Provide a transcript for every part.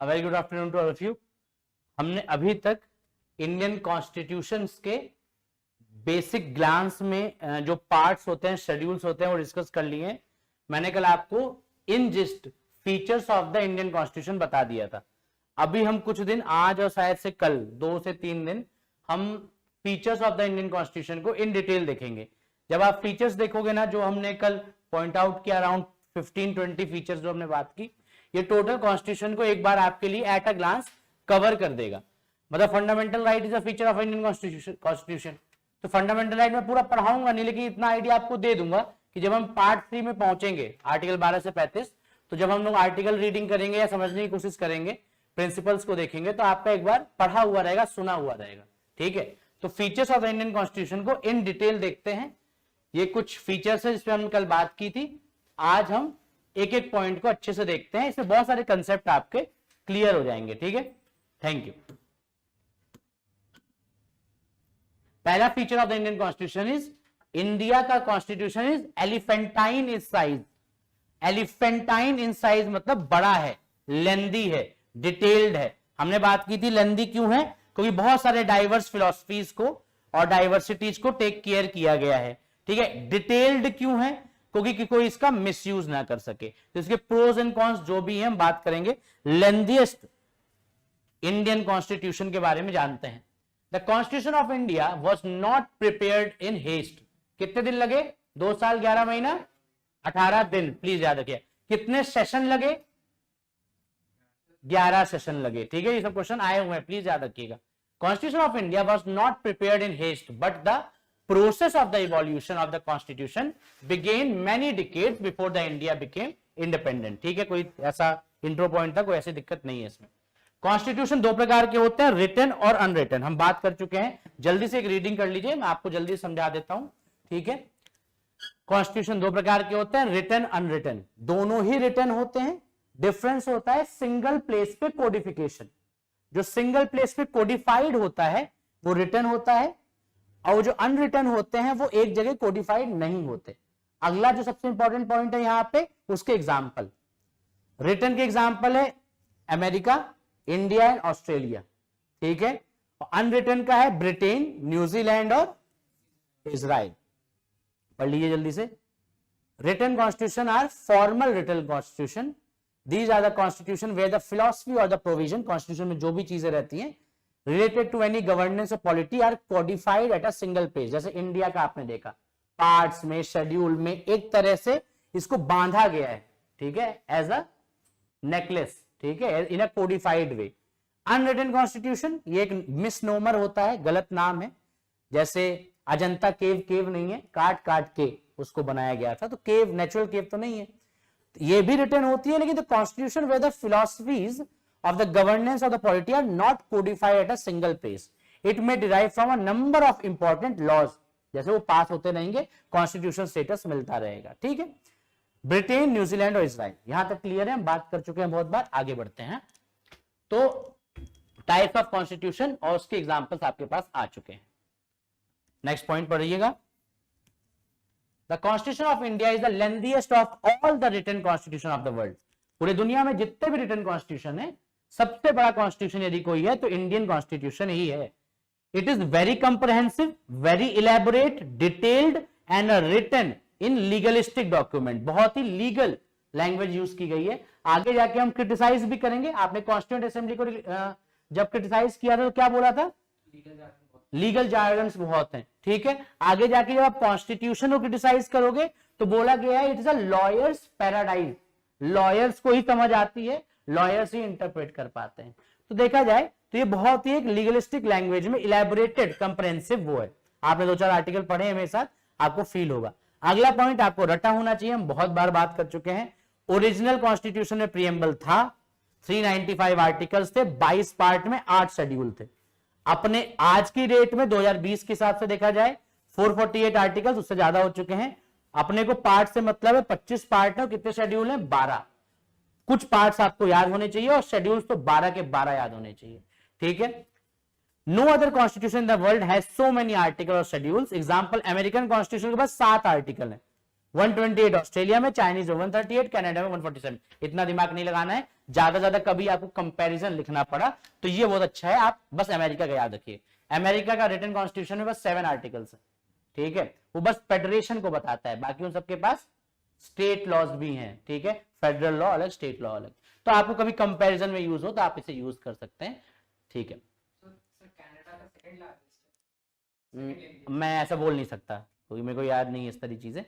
Very good afternoon to all of you. हमने अभी तक इंडियन कॉन्स्टिट्यूशंस के बेसिक ग्लांस में जो पार्ट्स होते हैं, शेड्यूल्स होते हैं, वो डिस्कस कर लिए हैं। मैंने कल आपको in gist features of the Indian constitution बता दिया था। अभी हम कुछ दिन, आज और शायद से कल 2 से 3 दिन, हम features of the Indian constitution को इन डिटेल देखेंगे। जब आप फीचर्स देखोगे ना, जो हमने कल पॉइंट आउट किया, अराउंड 15-20 फीचर्स जो हमने बात की, ये टोटल कॉन्स्टिट्यूशन को एक बार आपके लिए एट अ ग्लांस कवर कर देगा। मतलब fundamental right is a feature of Indian constitution. तो फंडामेंटल राइट में पूरा पढ़ाऊंगा नहीं, लेकिन इतना आइडिया आपको दे दूंगा कि जब हम पार्ट 3 में पहुंचेंगे, आर्टिकल 12 से 35, तो जब हम लोग आर्टिकल रीडिंग करेंगे या समझने की कोशिश करेंगे, प्रिंसिपल्स को देखेंगे, तो आपका एक बार पढ़ा हुआ रहेगा, सुना हुआ रहेगा। ठीक है, तो features of the Indian constitution को इन डिटेल देखते हैं। ये कुछ फीचर्स है जिसपे हमने कल बात की थी। आज हम एक एक पॉइंट को अच्छे से देखते हैं, इसमें बहुत सारे कंसेप्ट आपके क्लियर हो जाएंगे। ठीक है, थैंक यू। पहला feature of the Indian constitution is, India का constitution is elephantine in size. Elephantine in size मतलब बड़ा है, लेंदी है, डिटेल्ड है। हमने बात की थी लेंदी क्यों है, क्योंकि बहुत सारे डाइवर्स फिलॉसफीज को और डाइवर्सिटीज को टेक केयर किया गया है। ठीक है, डिटेल्ड क्यों है, क्योंकि कोई इसका मिसयूज ना कर सके। तो इसके प्रोज एंड कॉन्स जो भी हैं हम बात करेंगे। लेंथीएस्ट इंडियन कॉन्स्टिट्यूशन के बारे में जानते हैं। The constitution of India was not prepared in haste. कितने दिन लगे? 2 साल 11 महीना 18 दिन। प्लीज याद रखिए। कितने सेशन लगे? 11 सेशन लगे। ठीक है, ये सब क्वेश्चन आए हुए हैं, प्लीज याद रखिएगा। Constitution of India was not prepared in haste, but the process of the evolution of the constitution began many decades before the India became independent। ठीक है, कोई ऐसा इंट्रो पॉइंट था, कोई ऐसी दिक्कत नहीं है इसमें। कॉन्स्टिट्यूशन 2 प्रकार के होते हैं, रिटन और अनरिटन। हम बात कर चुके हैं, जल्दी से एक रीडिंग कर लीजिए, मैं आपको जल्दी समझा देता हूं। ठीक है, कॉन्स्टिट्यूशन 2 प्रकार के होते हैं, रिटन अनरिटन। दोनों ही रिटन होते हैं। डिफरेंस होता है सिंगल प्लेस पे कोडिफिकेशन। जो सिंगल प्लेस पे कोडिफाइड होता है वो रिटन होता है, और जो अनरिटन होते हैं वो एक जगह कोडिफाइड नहीं होते। अगला जो सबसे इंपॉर्टेंट पॉइंट है यहां पे, उसके एग्जांपल। रिटन के एग्जांपल है अमेरिका, इंडिया एंड ऑस्ट्रेलिया। ठीक है, और अनरिटन का है ब्रिटेन, न्यूजीलैंड और इजराइल। पढ़ लीजिए जल्दी से। Written constitution or formal written constitution. These are the constitution where the philosophy और द प्रोविजन, कॉन्स्टिट्यूशन में जो भी चीजें रहती हैं related to any governance or polity are codified at a single page। जैसे इंडिया का आपने देखा, पार्ट्स में, शेड्यूल में एक तरह से इसको बांधा गया है। ठीक है, एज अ नेकलेस। ठीक है, इन अ कोडिफाइड वे। अनरिटन कॉन्स्टिट्यूशन, ये एक मिसनोमर होता है, गलत नाम है। जैसे अजंता केव, केव नहीं है, काट काट के उसको बनाया गया था, तो केव नेचुरल केव तो नहीं है। ये भी रिटन होती है, लेकिन the constitution where the philosophies of the governance of the polity are not codified at a single page. It may derive from a number of important laws। जैसे वो पास होते रहेंगे, कॉन्स्टिट्यूशन स्टेटस मिलता रहेगा। ठीक है, ब्रिटेन, न्यूजीलैंड और Israel, यहां तक क्लियर है, हम बात कर चुके हैं बहुत बार। आगे बढ़ते हैं। तो टाइप्स ऑफ कॉन्स्टिट्यूशन और उसके एग्जांपल्स आपके पास आ चुके हैं। नेक्स्ट पॉइंट पढ़िएगा। The constitution of India is the lengthiest of all the written constitution of the world. पूरे दुनिया में जितने भी रिटन कॉन्स्टिट्यूशन है, सबसे बड़ा कॉन्स्टिट्यूशन यदि कोई है तो इंडियन कॉन्स्टिट्यूशन ही है। It is very comprehensive, very elaborate, detailed and written in legalistic document. बहुत ही लीगल लैंग्वेज यूज की गई है। आगे जाके हम क्रिटिसाइज भी करेंगे। आपने कॉन्स्टिट्यूंट असेंबली को जब क्रिटिसाइज किया था तो क्या बोला था? लीगल जार्गन्स बहुत हैं। ठीक है, आगे जाके जब आप कॉन्स्टिट्यूशन को क्रिटिसाइज करोगे तो बोला गया है it is a lawyers paradise. Lawyers को ही समझ आती है, लॉयर्स ही इंटरप्रेट कर पाते हैं। तो देखा जाए तो ये बहुत ही एक लीगलिस्टिक लैंग्वेज में इलेबोरेटेड, कंप्रेहेंसिव वो है। आपने 2-4 आर्टिकल पढ़े हैं मेरे साथ, आपको फील होगा। अगला पॉइंट आपको रटा होना चाहिए, हम बहुत बार बात कर चुके हैं। ओरिजिनल कॉन्स्टिट्यूशन में प्रीएम्बल था, 395 आर्टिकल्स थे, 22 पार्ट में 8 शेड्यूल थे। अपने आज की डेट में 2020 के हिसाब से देखा जाए 448 आर्टिकल्स, उससे ज्यादा हो चुके हैं। अपने को पार्ट से मतलब है 25 पार्ट है, कितने शेड्यूल हैं? 12। कुछ पार्ट्स आपको याद होने चाहिए और शेड्यूल्स तो 12 के 12 याद होने चाहिए। ठीक है, no other constitution in the world has so many article और शेड्यूल्स। एग्जांपल, अमेरिकन कॉन्स्टिट्यूशन के पास 7 आर्टिकल है, 128 ऑस्ट्रेलिया में, चाइनीज में 138, कनाडा में 147। इतना दिमाग नहीं लगाना है, ज्यादा कभी आपको कंपैरिजन लिखना पड़ा तो ये बहुत अच्छा है, आप बस अमेरिका का याद रखिए। अमेरिका का रिटन कॉन्स्टिट्यूशन में बस 7 आर्टिकल्स है, ठीक है, वो बस फेडरेशन को बताता है, बाकी उन सबके पास स्टेट लॉज भी हैं, ठीक है, फेडरल लॉ अलग, स्टेट लॉ अलग। तो आपको कभी कंपैरिजन में यूज हो तो आप इसे यूज कर सकते हैं, ठीक है। मैं ऐसा बोल नहीं सकता क्योंकि मेरे को याद नहीं है इस तरह चीजें।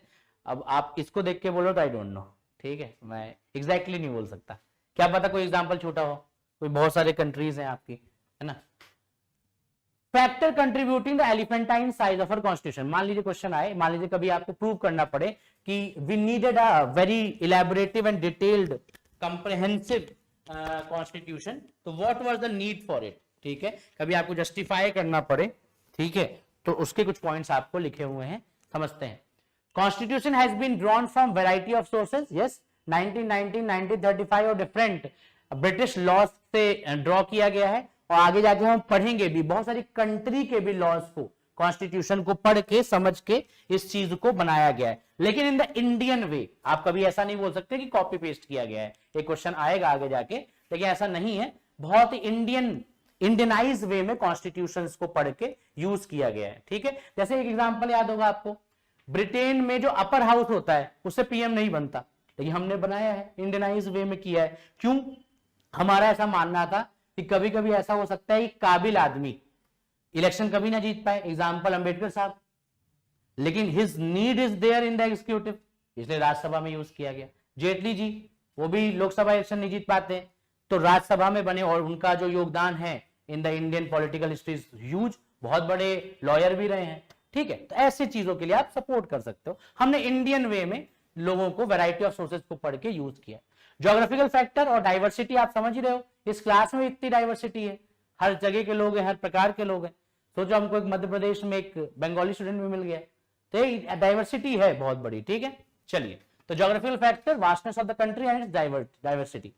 अब आप इसको देख के बोलो तो आई डोंट नो, ठीक है, मैं एग्जैक्टली नहीं बोल सकता, क्या पता कोई एग्जांपल छोटा हो, कोई बहुत सारे कंट्रीज हैं आपकी, है ना। Factor contributing the elephantine size of our constitution, मान लीजिए क्वेश्चन आए, मान लीजिए कभी आपको प्रूव करना पड़े कि we needed a very elaborative and detailed comprehensive constitution, तो what was the need for it, ठीक है, कभी आपको जस्टिफाई करना पड़े, ठीक है, तो उसके कुछ पॉइंट्स आपको लिखे हुए हैं, समझते हैं। Constitution has been drawn from variety of sources, yes, 1919, 1935 और डिफरेंट ब्रिटिश लॉज से ड्रॉ किया गया है, और आगे जाके हम पढ़ेंगे भी बहुत सारी कंट्री के भी लॉज को, कॉन्स्टिट्यूशन को पढ़ के समझ के इस चीज को बनाया गया है, लेकिन इन द इंडियन वे। आप कभी ऐसा नहीं बोल सकते कि कॉपी पेस्ट किया गया है, एक क्वेश्चन आएगा आगे जाके, लेकिन ऐसा नहीं है, बहुत इंडियनाइज वे में कॉन्स्टिट्यूशंस को पढ़ के यूज किया गया है, ठीक है। जैसे एक एग्जांपल याद होगा आपको, ब्रिटेन में जो अपर हाउस होता है उससे पीएम नहीं बनता, लेकिन हमने बनाया है, इंडियनाइज वे में किया है। क्यों? हमारा ऐसा मानना था कि कभी कभी ऐसा हो सकता है कि काबिल आदमी इलेक्शन कभी ना जीत पाए, एग्जाम्पल अंबेडकर साहब, लेकिन his need is there in the executive, इसलिए राज्यसभा में यूज किया गया। जेटली जी, वो भी लोकसभा इलेक्शन नहीं जीत पाते तो राज्यसभा में बने, और उनका जो योगदान है in the Indian political history is huge, बहुत बड़े लॉयर भी रहे हैं, ठीक है। तो ऐसी चीजों के लिए आप सपोर्ट कर सकते हो। हमने इंडियन वे में लोगों को वैरायटी ऑफ सोर्सेज को पढ़ के यूज किया। ज्योग्राफिकल फैक्टर और डाइवर्सिटी आप समझ ही रहे हो, इस क्लास में इतनी डाइवर्सिटी है, हर जगह के लोग हैं, हर प्रकार के लोग हैं। सोचो हमको एक मध्य प्रदेश में एक बंगाली स्टूडेंट भी मिल गया, तो डाइवर्सिटी है बहुत बड़ी, ठीक है। चलिए, तो geographical factor, vastness of the country and it's diversity.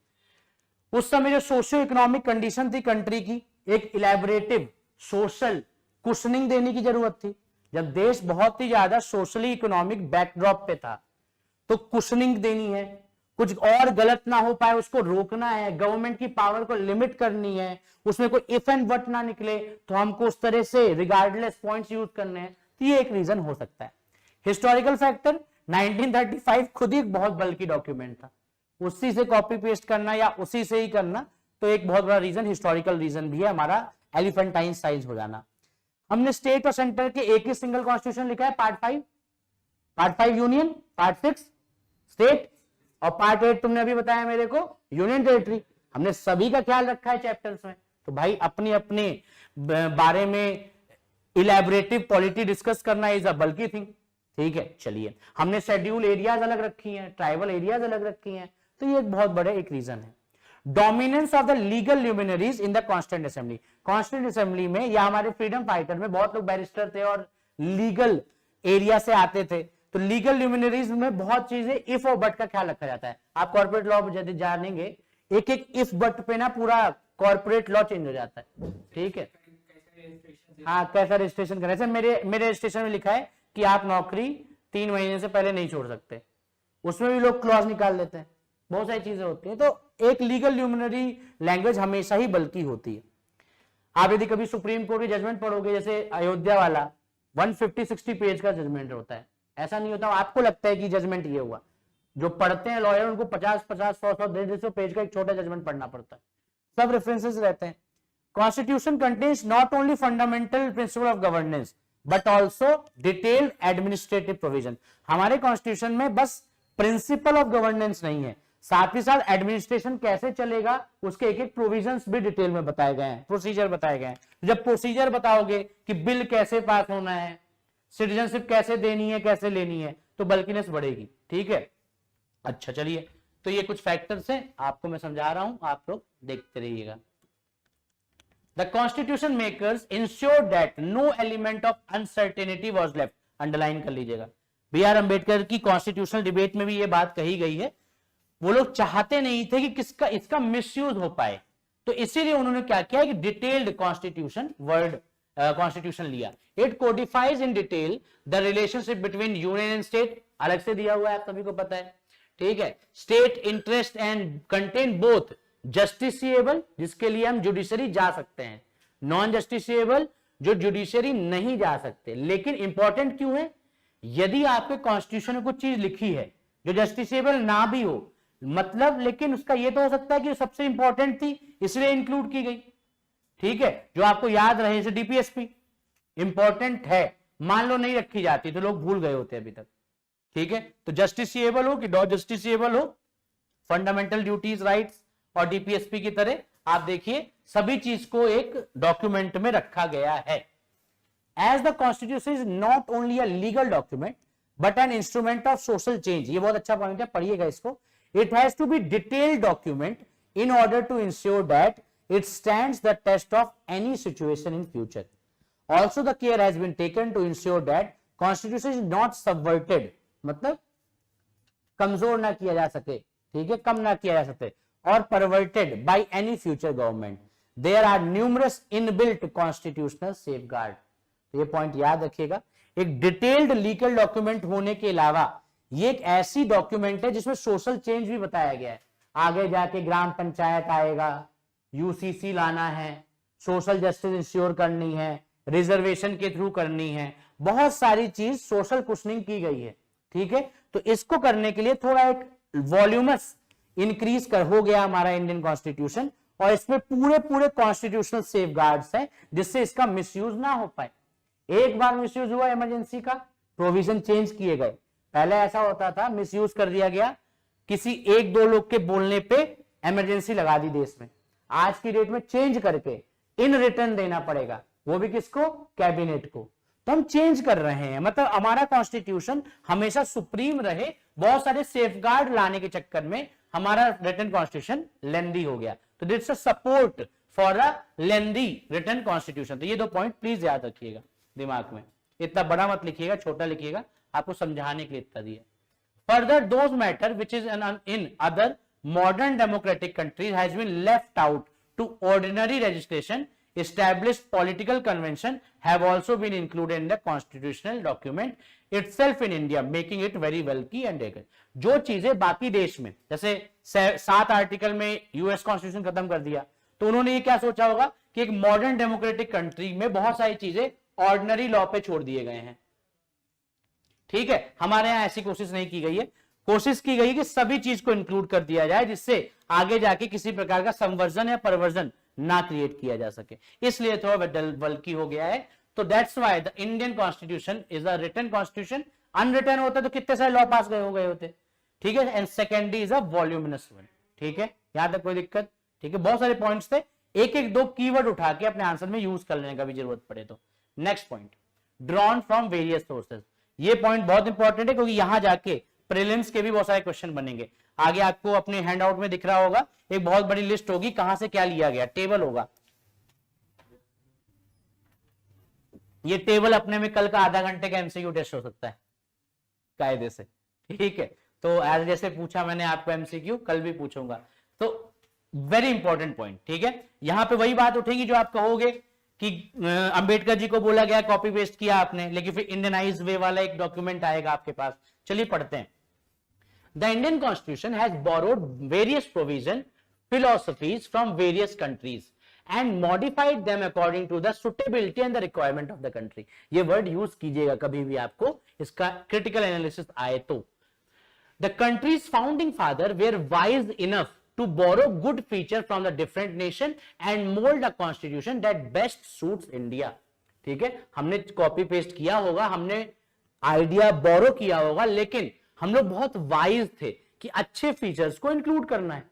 उस समय जो सोशियो इकोनॉमिक कंडीशन थी कंट्री की, एक इलैबोरेटिव सोशल कुशनिंग देने की जरूरत थी। जब देश बहुत ही ज्यादा सोशली इकोनॉमिक बैकड्रॉप पे था तो कुशनिंग देनी है, कुछ और गलत ना हो पाए उसको रोकना है, गवर्नमेंट की पावर को लिमिट करनी है, उसमें कोई इफ एंड बट ना निकले तो हमको उस तरह से रिगार्डलेस पॉइंट्स यूज करने हैं, तो ये एक रीजन हो सकता है। हिस्टोरिकल फैक्टर, 1935 खुद ही एक बहुत बल्कि डॉक्यूमेंट था, उसी से कॉपी पेस्ट करना या उसी से ही करना, तो एक बहुत बड़ा रीजन, हिस्टोरिकल रीजन भी है हमारा एलिफेंटाइन साइज हो जाना। हमने स्टेट और सेंटर के एक ही सिंगल कॉन्स्टिट्यूशन लिखा है, पार्ट 5 यूनियन, पार्ट 6 स्टेट, और पार्ट 8 तुमने अभी बताया मेरे को यूनियन टेरिटरी। हमने सभी का ख्याल रखा है चैप्टर्स में, तो भाई अपने अपने बारे में इलैबोरेटिव पॉलिटी डिस्कस करना इज अ बल्कि थिंग, ठीक है। चलिए, हमने शेड्यूल एरियाज अलग रखी हैं, ट्राइबल एरियाज अलग रखी हैं, तो ये एक बहुत बड़े एक रीजन है। Dominance of the legal luminaries in the constituent assembly, constituent assembly में या हमारे फ्रीडम फाइटर में बहुत लोग बैरिस्टर थे और लीगल एरिया से आते थे, तो लीगल ल्यूमिनरीज में बहुत चीजें इफ और बट का ख्याल रखा जाता है। आप कॉर्पोरेट लॉ यदि जानेंगे, एक एक इफ बट पे ना पूरा कॉर्पोरेट लॉ चेंज हो जाता है, ठीक है। हाँ, कैसा रजिस्ट्रेशन करना है, मेरे रजिस्ट्रेशन में लिखा है कि आप नौकरी 3 महीने से पहले नहीं छोड़ सकते, उसमें भी लोग क्लॉज निकाल लेते हैं, बहुत सारी चीजें होती हैं। तो एक लीगल ल्यूमिनरी लैंग्वेज हमेशा ही बल्कि होती है। आप यदि कभी सुप्रीम कोर्ट की जजमेंट पढ़ोगे, जैसे अयोध्या वाला 150-60 पेज का जजमेंट होता है, ऐसा नहीं होता आपको लगता है कि जजमेंट ये हुआ, जो पढ़ते हैं लॉयर उनको 50-50, 100-100, 150 पेज का एक छोटा जजमेंट पढ़ना पड़ता है, सब रेफरेंसेस रहते हैं। Constitution contains not only fundamental principle of governance but also detailed administrative provision. हमारे कॉन्स्टिट्यूशन में बस प्रिंसिपल ऑफ गवर्नेंस नहीं है, साथ ही साथ एडमिनिस्ट्रेशन कैसे चलेगा उसके एक एक प्रोविजंस भी डिटेल में बताए गए हैं, प्रोसीजर बताए गए हैं। जब प्रोसीजर बताओगे कि बिल कैसे पास होना है, सिटीजनशिप कैसे देनी है, कैसे लेनी है, तो बल्किनेस बढ़ेगी, ठीक है। अच्छा, चलिए, तो ये कुछ फैक्टर्स हैं, आपको मैं समझा रहा हूं, आप लोग देखते रहिएगा। The constitution makers ensured that no element of uncertainty was left, underline कर लीजिएगा। B.R. अम्बेडकर की कॉन्स्टिट्यूशनल डिबेट में भी ये बात कही गई है, वो लोग चाहते नहीं थे कि इसका मिसयूज हो पाए, तो इसीलिए उन्होंने क्या किया कि डिटेल्ड कॉन्स्टिट्यूशन वर्ड कॉन्स्टिट्यूशन लिया। It codifies in detail the relationship between union and state, अलग से दिया हुआ है, आप सभी को पता है, ठीक है। State interest and contain both justiciable, जिसके लिए हम जुडिशरी जा सकते हैं, नॉन जस्टिसिएबल जो जुडिशरी नहीं जा सकते। लेकिन इंपॉर्टेंट क्यों है, यदि आपके कॉन्स्टिट्यूशन में कुछ चीज लिखी है जो जस्टिसिएबल ना भी हो, मतलब लेकिन उसका यह तो हो सकता है कि सबसे इंपॉर्टेंट थी इसलिए इंक्लूड की गई, ठीक है, जो आपको याद रहे, जैसे डीपीएसपी इंपॉर्टेंट है, मान लो नहीं रखी जाती तो लोग भूल गए होते अभी तक, ठीक है। तो जस्टिसिएबल हो कि नॉन जस्टिसिएबल हो, फंडामेंटल ड्यूटीज राइट्स और डीपीएसपी की तरह आप देखिए सभी चीज को एक डॉक्यूमेंट में रखा गया है। As the constitution is not only a legal document but an instrument of social change, ये बहुत अच्छा पॉइंट है, पढ़िएगा इसको। It has to be detailed document in order to ensure that it stands the test of any situation in future. Also the care has been taken to ensure that constitution is not subverted, मतलब कमजोर ना किया जा सके, ठीक है, कम ना किया जा सके, और perverted by any future government. There are numerous inbuilt constitutional safeguard. तो ये पॉइंट याद रखिएगा। एक डिटेल्ड लीगल डॉक्यूमेंट होने के अलावा ये एक ऐसी डॉक्यूमेंट है जिसमें सोशल चेंज भी बताया गया है, आगे जाके ग्राम पंचायत आएगा, यूसीसी लाना है, सोशल जस्टिस इंश्योर करनी है, रिजर्वेशन के थ्रू करनी है, बहुत सारी चीज सोशल कुशनिंग की गई है, ठीक है। तो इसको करने के लिए थोड़ा एक वॉल्यूमस इंक्रीज कर हो गया हमारा इंडियन कॉन्स्टिट्यूशन, और इसमें पूरे पूरे कॉन्स्टिट्यूशनल सेफगार्ड्स हैं जिससे इसका मिसयूज ना हो पाए। एक बार मिसयूज हुआ इमरजेंसी का, प्रोविजन चेंज किए गए, पहले ऐसा होता था मिसयूज कर दिया गया, किसी एक दो लोग के बोलने पे इमरजेंसी लगा दी देश में, आज की डेट में चेंज करके इन रिटर्न देना पड़ेगा, वो भी किसको, कैबिनेट को। तो हम चेंज कर रहे हैं, मतलब हमारा कॉन्स्टिट्यूशन हमेशा सुप्रीम रहे, बहुत सारे सेफगार्ड लाने के चक्कर में हमारा रिटन कॉन्स्टिट्यूशन लेंदी हो गया। तो that's a support for a lengthy written constitution. तो ये दो पॉइंट प्लीज याद रखिएगा दिमाग में, इतना बड़ा मत लिखिएगा, छोटा लिखिएगा, आपको समझाने के लिए इतना दिया। Further those matter which is in other modern democratic countries has been left out to ordinary legislation, established political convention have also been included in the constitutional document itself in India, making it very bulky and legal. जो चीजें बाकी देश में, जैसे 7 article में US constitution खत्म कर दिया, तो उन्होंने ये क्या सोचा होगा कि एक मॉडर्न डेमोक्रेटिक कंट्री में बहुत सारी चीजें ऑर्डिनरी लॉ पे छोड़ दिए गए हैं, ठीक है। हमारे यहां ऐसी कोशिश नहीं की गई है, कोशिश की गई कि सभी चीज को इंक्लूड कर दिया जाए जिससे आगे जाके किसी प्रकार का संवर्जन या परवर्जन ना क्रिएट किया जा सके, इसलिए थोड़ा बल्कि हो गया है। तो that's why the Indian constitution is a written constitution. Unwritten होता तो कितने सारे लॉ पास हो गए होते, ठीक है। And secondary is a voluminous one, ठीक है, यहां तक कोई दिक्कत, ठीक है। बहुत सारे पॉइंट्स थे, एक एक दो कीवर्ड उठा के अपने आंसर में यूज कर लेने का भी जरूरत पड़े तो। Next point, drawn from various sources. ये पॉइंट बहुत इंपॉर्टेंट है क्योंकि यहां जाके प्रीलिम्स के भी बहुत सारे क्वेश्चन बनेंगे। आगे आपको अपने हैंडआउट में दिख रहा होगा, एक बहुत बड़ी लिस्ट होगी कहां से क्या लिया गया, टेबल होगा। ये टेबल अपने में कल का आधा घंटे का एमसीक्यू टेस्ट हो सकता है कायदे से, ठीक है। तो आज जैसे पूछा मैंने आपको एमसीक्यू, कल भी पूछूंगा, तो वेरी इंपॉर्टेंट पॉइंट, ठीक है। यहां पे वही बात उठेगी जो आप कहोगे कि अंबेडकर जी को बोला गया, कॉपी पेस्ट किया आपने, लेकिन फिर इंडियनाइज्ड वे वाला एक डॉक्यूमेंट आएगा आपके पास। चलिए पढ़ते हैं। The Indian Constitution has borrowed various provision philosophies from various countries and modified them according to the suitability and the requirement of the country. ये वर्ड यूज कीजिएगा कभी भी आपको इसका क्रिटिकल एनालिसिस आए तो। The country's founding father were wise enough to borrow good feature from the different nation and mold a constitution that best suits India. ठीक है, हमने कॉपी पेस्ट किया होगा, हमने आइडिया बोरो किया होगा, लेकिन हम लोग बहुत वाइज थे कि अच्छे फीचर्स को इंक्लूड करना है,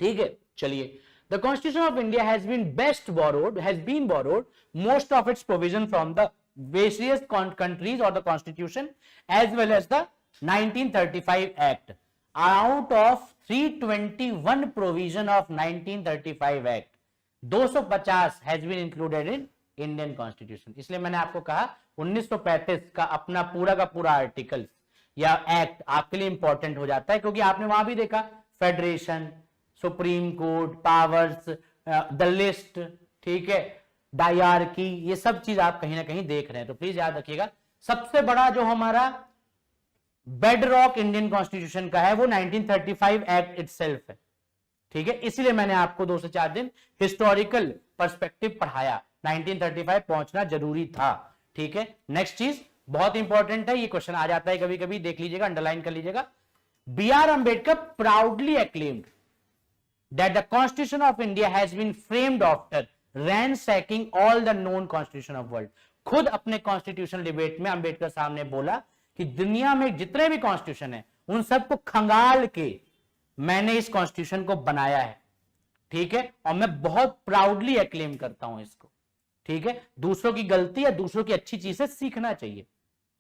ठीक है। चलिए, the constitution of India has been borrowed most of its provision from the various countries और the constitution as well as the 1935 act. Out of 321 provision of 1935 act, 250 has been included in Indian constitution. इसलिए मैंने आपको कहा 1935 का अपना पूरा का पूरा आर्टिकल या एक्ट आपके लिए इंपॉर्टेंट हो जाता है, क्योंकि आपने वहां भी देखा federation, supreme court, powers, the list, ठीक है, डायरकी, ये सब चीज आप कहीं ना कहीं देख रहे हैं। तो प्लीज याद रखिएगा, सबसे बड़ा जो हमारा बेड रॉक इंडियन कॉन्स्टिट्यूशन का है वो 1935 एक्ट इटसेल्फ है, ठीक है। इसीलिए मैंने आपको 2 से 4 दिन हिस्टोरिकल पर्सपेक्टिव पढ़ाया, 1935 पहुंचना जरूरी था, ठीक है। नेक्स्ट चीज बहुत इंपॉर्टेंट है, ये क्वेश्चन आ जाता है कभी कभी, देख लीजिएगा, अंडरलाइन कर लीजिएगा। B R Ambedkar proudly acclaimed that the Constitution of India has been framed after ransacking all the known constitution of world। खुद अपने कॉन्स्टिट्यूशन डिबेट में अंबेडकर साहब ने बोला कि दुनिया में जितने भी कॉन्स्टिट्यूशन है उन सबको खंगाल के मैंने इस कॉन्स्टिट्यूशन को बनाया है, ठीक है, और मैं बहुत प्राउडली एक्लेम करता हूं इसको, ठीक है। दूसरों की गलती या दूसरों की अच्छी चीज से सीखना चाहिए,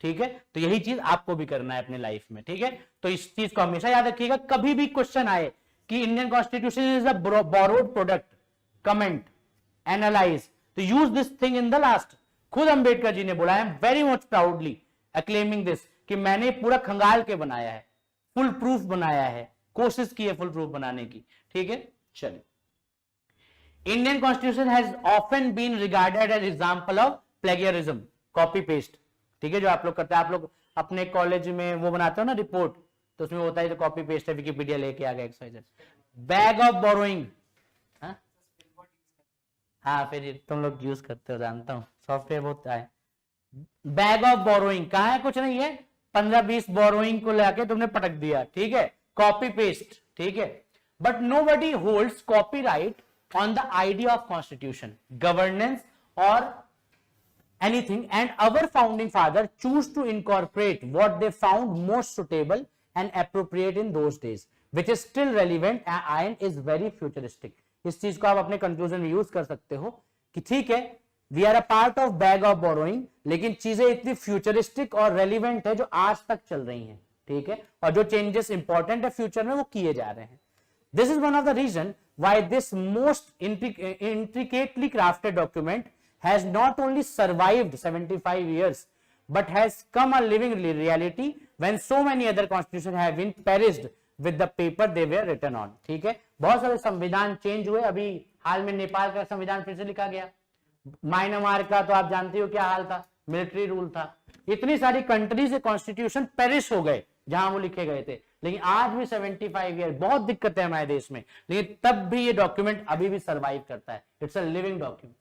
ठीक है। तो यही चीज आपको भी करना है अपने लाइफ में, ठीक है। तो इस चीज को हमेशा याद रखिएगा, कभी भी क्वेश्चन आए कि Indian constitution is a borrowed product, comment, analyse, तो use this thing in the last. खुद अंबेडकर जी ने बोला है very much proudly acclaiming this कि मैंने पूरा खंगाल के बनाया है, फुल प्रूफ बनाया है, कोशिश की है फुल प्रूफ बनाने की, ठीक है। चलिए, Indian constitution has often been regarded as example of plagiarism, copy paste, ठीक है, जो आप लोग करते हैं। आप लोग अपने कॉलेज में वो बनाते हो ना रिपोर्ट, तो उसमें होता है तो कॉपी पेस्ट है, विकिपीडिया लेके आ गया एक्सरसाइज। बैग ऑफ बोरोइंग, हाँ फिर तुम लोग यूज करते हो, जानता हूँ, सॉफ्टवेयर बहुत है। बैग ऑफ बोरोइंग कहाँ है, कुछ नहीं है, 15-20 बोरोइंग को लाके तुमने पटक दिया, ठीक है, कॉपी पेस्ट, ठीक है। But nobody holds copyright on the idea of constitution, governance और anything, and our founding father choose to incorporate what they found most suitable and appropriate in those days, which is still relevant and is very futuristic। इस चीज को आप अपने conclusion में use कर सकते हो कि ठीक है, we are a part of bag of borrowing, लेकिन चीजें इतनी फ्यूचरिस्टिक और रेलिवेंट है जो आज तक चल रही हैं, ठीक है, और जो चेंजेस इंपॉर्टेंट है फ्यूचर में वो किए जा रहे हैं। This is one of the reason why this most intricately crafted document has not only survived 75 years but has come a living reality when so many other constitutions have been perished with the paper they were written on, ठीक है। बहुत सारे संविधान change हुए, अभी हाल में नेपाल का संविधान फिर से लिखा गया, म्यांमार का तो आप जानते हो क्या हाल था, मिलिट्री रूल था। इतनी सारी कंट्री से कॉन्स्टिट्यूशन पेरिश हो गए जहां वो लिखे गए थे, लेकिन आज भी 75 ईयर, बहुत दिक्कत है हमारे देश में, लेकिन तब भी ये डॉक्यूमेंट अभी भी सर्वाइव करता है, इट्स अ लिविंग डॉक्यूमेंट,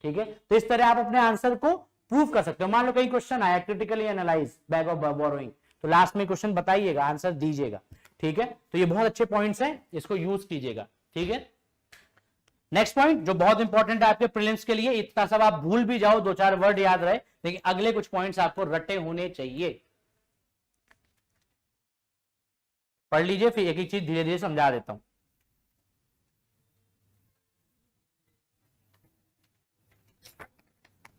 ठीक है। तो इस तरह आप अपने आंसर को प्रूव कर सकते हो। मान लो कहीं क्वेश्चन आया critically analyse bag of borrowing, तो लास्ट में क्वेश्चन बताइएगा, आंसर दीजिएगा, ठीक है। तो ये बहुत अच्छे पॉइंट्स हैं, इसको यूज कीजिएगा, ठीक है। नेक्स्ट पॉइंट जो बहुत इंपॉर्टेंट है आपके प्रीलिम्स के लिए, इतना सब आप भूल भी जाओ, 2-4 वर्ड याद रहे, लेकिन अगले कुछ पॉइंट्स आपको रटे होने चाहिए। पढ़ लीजिए, फिर एक एक चीज धीरे धीरे समझा देता हूं।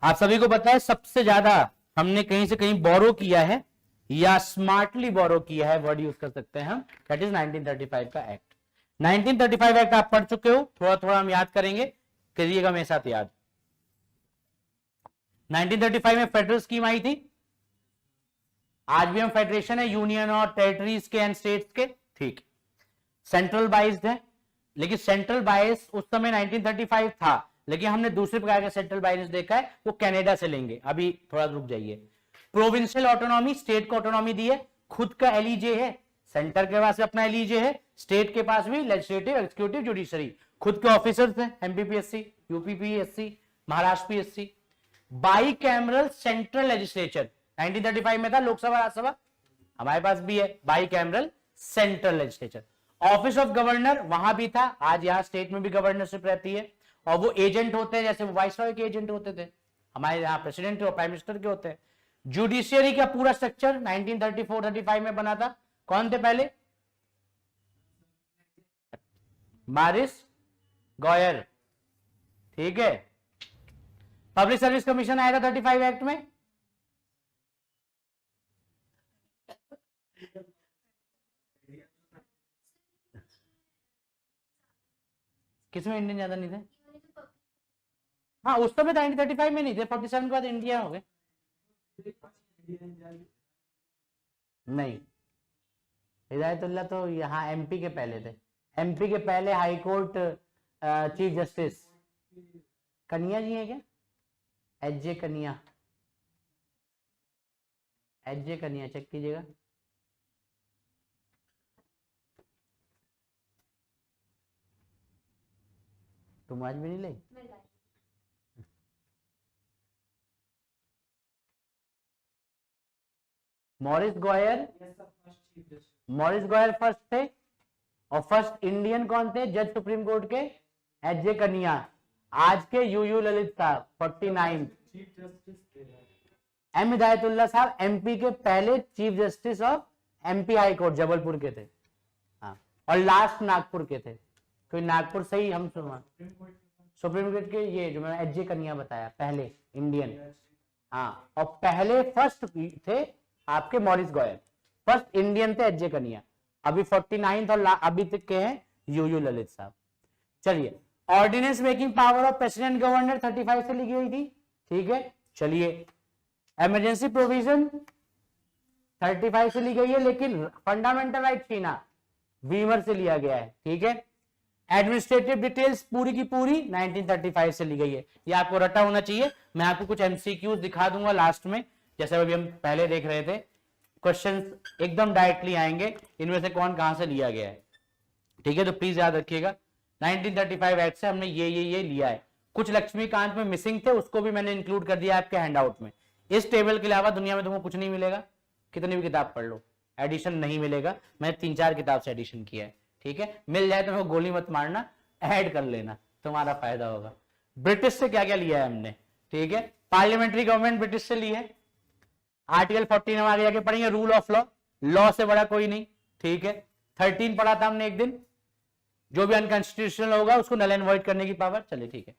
आप सभी को पता है सबसे ज्यादा हमने कहीं से कहीं बोरो किया है या स्मार्टली बोरो किया है, वर्ड यूज कर सकते हैं हम, दैट इज 1935 का एक्ट। 1935 एक्ट आप पढ़ चुके हो, थोड़ा थोड़ा हम याद करेंगे, करिएगा मेरे साथ याद। 1935 में फेडरल स्कीम आई थी, आज भी हम फेडरेशन है, यूनियन और टेरिटरीज के एंड स्टेट्स के, ठीक। सेंट्रल बाइज्ड है, लेकिन सेंट्रल बाइज उस समय 1935 था, लेकिन हमने दूसरे प्रकार का सेंट्रल बाइज देखा है, वो कनाडा से लेंगे, अभी थोड़ा रुक जाइए। प्रोविंशियल ऑटोनॉमी, स्टेट को ऑटोनॉमी दी है, खुद का एलईजे है, सेंटर के पास अपना एलईजे है, स्टेट के पास भी लेजिस्लेटिव, एग्जीक्यूटिव, जुडिशरी, खुद के ऑफिसर्स हैं, MPPSC, UPPSC, Maharashtra PSC. By cameral central legislature 1935 में था, लोकसभा राज्यसभा, हमारे पास भी है by cameral central legislature. Office of governor वहां भी था, आज यहां स्टेट में भी गवर्नरशिप रहती है, और वो एजेंट होते हैं, जैसे वाइसरॉय के एजेंट होते थे, हमारे यहाँ प्रेसिडेंट और प्राइम मिनिस्टर के होते हैं। जुडिशियरी का पूरा स्ट्रक्चर 1934-35 में बना था, कौन थे पहले, मारिस गॉयर, ठीक है। पब्लिक सर्विस कमीशन आया था 35 एक्ट में, किसमें इंडियन ज्यादा नहीं थे, हाँ उस समय 1935 में नहीं थे, 47 के बाद इंडिया हो गए, नहीं, हिदायतुल्ला तो यहाँ एमपी के पहले थे, एमपी के पहले हाई कोर्ट चीफ जस्टिस कन्या जी है क्या, एच जे कन्या चेक कीजिएगा, तुम आज भी नहीं लाई? मॉरिस गॉयर फर्स्ट थे, और फर्स्ट इंडियन कौन थे जज सुप्रीम कोर्ट के? एच.जे. कनिया। आज के यू ललित साहब 49। एम हिदायतुल्लाह साहब एमपी के पहले chief justice of MP high court, Jabalpur के थे। हाँ, और लास्ट नागपुर के थे। कोई नागपुर से ही हम सुप्रीम कोर्ट के, ये जो मैंने एच.जे. कनिया बताया पहले इंडियन। हाँ, और पहले फर्स्ट थे आपके मॉरिस गॉयर, फर्स्ट इंडियन थे एच.जे. कनिया। अभी 49 और अभी तक के हैं यू ललित साहब। चलिए, ordinance making power of president governor 35 से लिखी हुई थी, ठीक है। चलिए, इमरजेंसी प्रोविजन 35 से ली गई है, लेकिन फंडामेंटल राइट थी ना, वीमर से लिया गया है, ठीक है। एडमिनिस्ट्रेटिव डिटेल्स पूरी की पूरी 1935 से ली गई है। ये आपको रटा होना चाहिए। मैं आपको कुछ एमसीक्यूज दिखा दूंगा लास्ट में, जैसे अभी हम पहले देख रहे थे। क्वेश्चंस एकदम डायरेक्टली आएंगे, इनमें से कौन कहां से लिया गया है, ठीक है। तो प्लीज याद रखिएगा, 1935 एक्ट से हमने ये लिया है। कुछ लक्ष्मीकांत में मिसिंग थे, उसको भी मैंने इंक्लूड कर दिया आपके हैंडआउट में। इस टेबल के अलावा दुनिया में तुमको कुछ नहीं मिलेगा, कितनी भी किताब पढ़ लो, एडिशन नहीं मिलेगा। मैंने 3-4 किताब से एडिशन किया है, ठीक है। मिल जाए तो मेरे को गोली मत मारना, ऐड कर लेना, तुम्हारा फायदा होगा। ब्रिटिश से क्या क्या लिया है हमने, ठीक है। पार्लियामेंट्री गवर्नमेंट ब्रिटिश से ली है। आर्टिकल 14 हम आगे जाके पढ़ेंगे, रूल ऑफ लॉ, लॉ से बड़ा कोई नहीं, ठीक है। 13 पढ़ा था हमने एक दिन, जो भी अनकॉन्स्टिट्यूशनल होगा उसको नल एंड वॉइड करने की पावर। चलिए, ठीक है।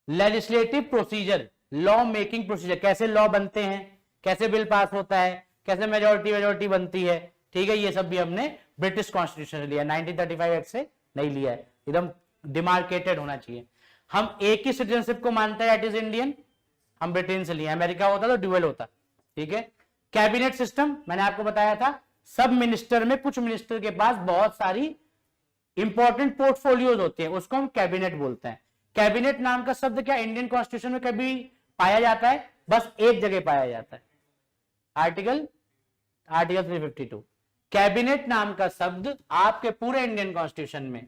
Legislative procedure, law making procedure, कैसे लॉ बनते हैं, कैसे बिल पास होता है, कैसे मेजोरिटी बनती है, ठीक है। ये सब भी हमने ब्रिटिश कॉन्स्टिट्यूशन से लिया, 1935 एक्ट से नहीं लिया है। एकदम डिमार्केटेड होना चाहिए। हम एक ही सिटीजनशिप को मानते हैं, एट इज इंडियन, हम ब्रिटेन से लिया। अमेरिका होता तो ड्यूअल होता, ठीक है। कैबिनेट सिस्टम मैंने आपको बताया था, सब मिनिस्टर में कुछ मिनिस्टर के पास बहुत सारी इंपॉर्टेंट पोर्टफोलियोज होते हैं, उसको हम कैबिनेट बोलते हैं। कैबिनेट नाम का शब्द क्या इंडियन कॉन्स्टिट्यूशन में कभी पाया जाता है? बस एक जगह पाया जाता है, आर्टिकल 352। कैबिनेट नाम का शब्द आपके पूरे इंडियन कॉन्स्टिट्यूशन में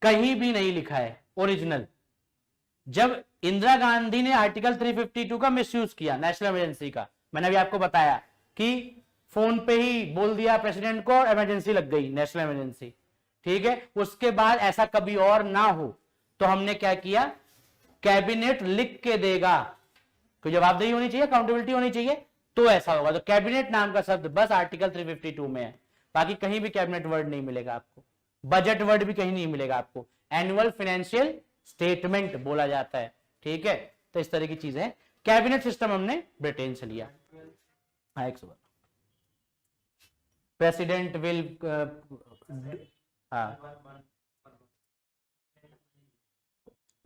कहीं भी नहीं लिखा है ओरिजिनल। जब इंदिरा गांधी ने आर्टिकल 352 का मिसयूज किया, नेशनल इमरजेंसी का, मैंने अभी आपको बताया कि फोन पे ही बोल दिया प्रेसिडेंट को, इमरजेंसी लग गई, नेशनल इमरजेंसी, ठीक है। उसके बाद ऐसा कभी और ना हो तो हमने क्या किया, कैबिनेट लिख के देगा, कोई जवाबदेही होनी चाहिए, अकाउंटेबिलिटी होनी चाहिए, तो ऐसा होगा। तो कैबिनेट नाम का शब्द बस आर्टिकल 352 में है, बाकी कहीं भी कैबिनेट वर्ड नहीं मिलेगा आपको। बजट वर्ड भी कहीं नहीं मिलेगा आपको। एनुअल फाइनेंशियल स्टेटमेंट बोला जाता है, ठीक है। तो इस तरह की चीजें हैं। कैबिनेट सिस्टम हमने ब्रिटेन से लिया। हाँ, एक सवाल, प्रेसिडेंट विल,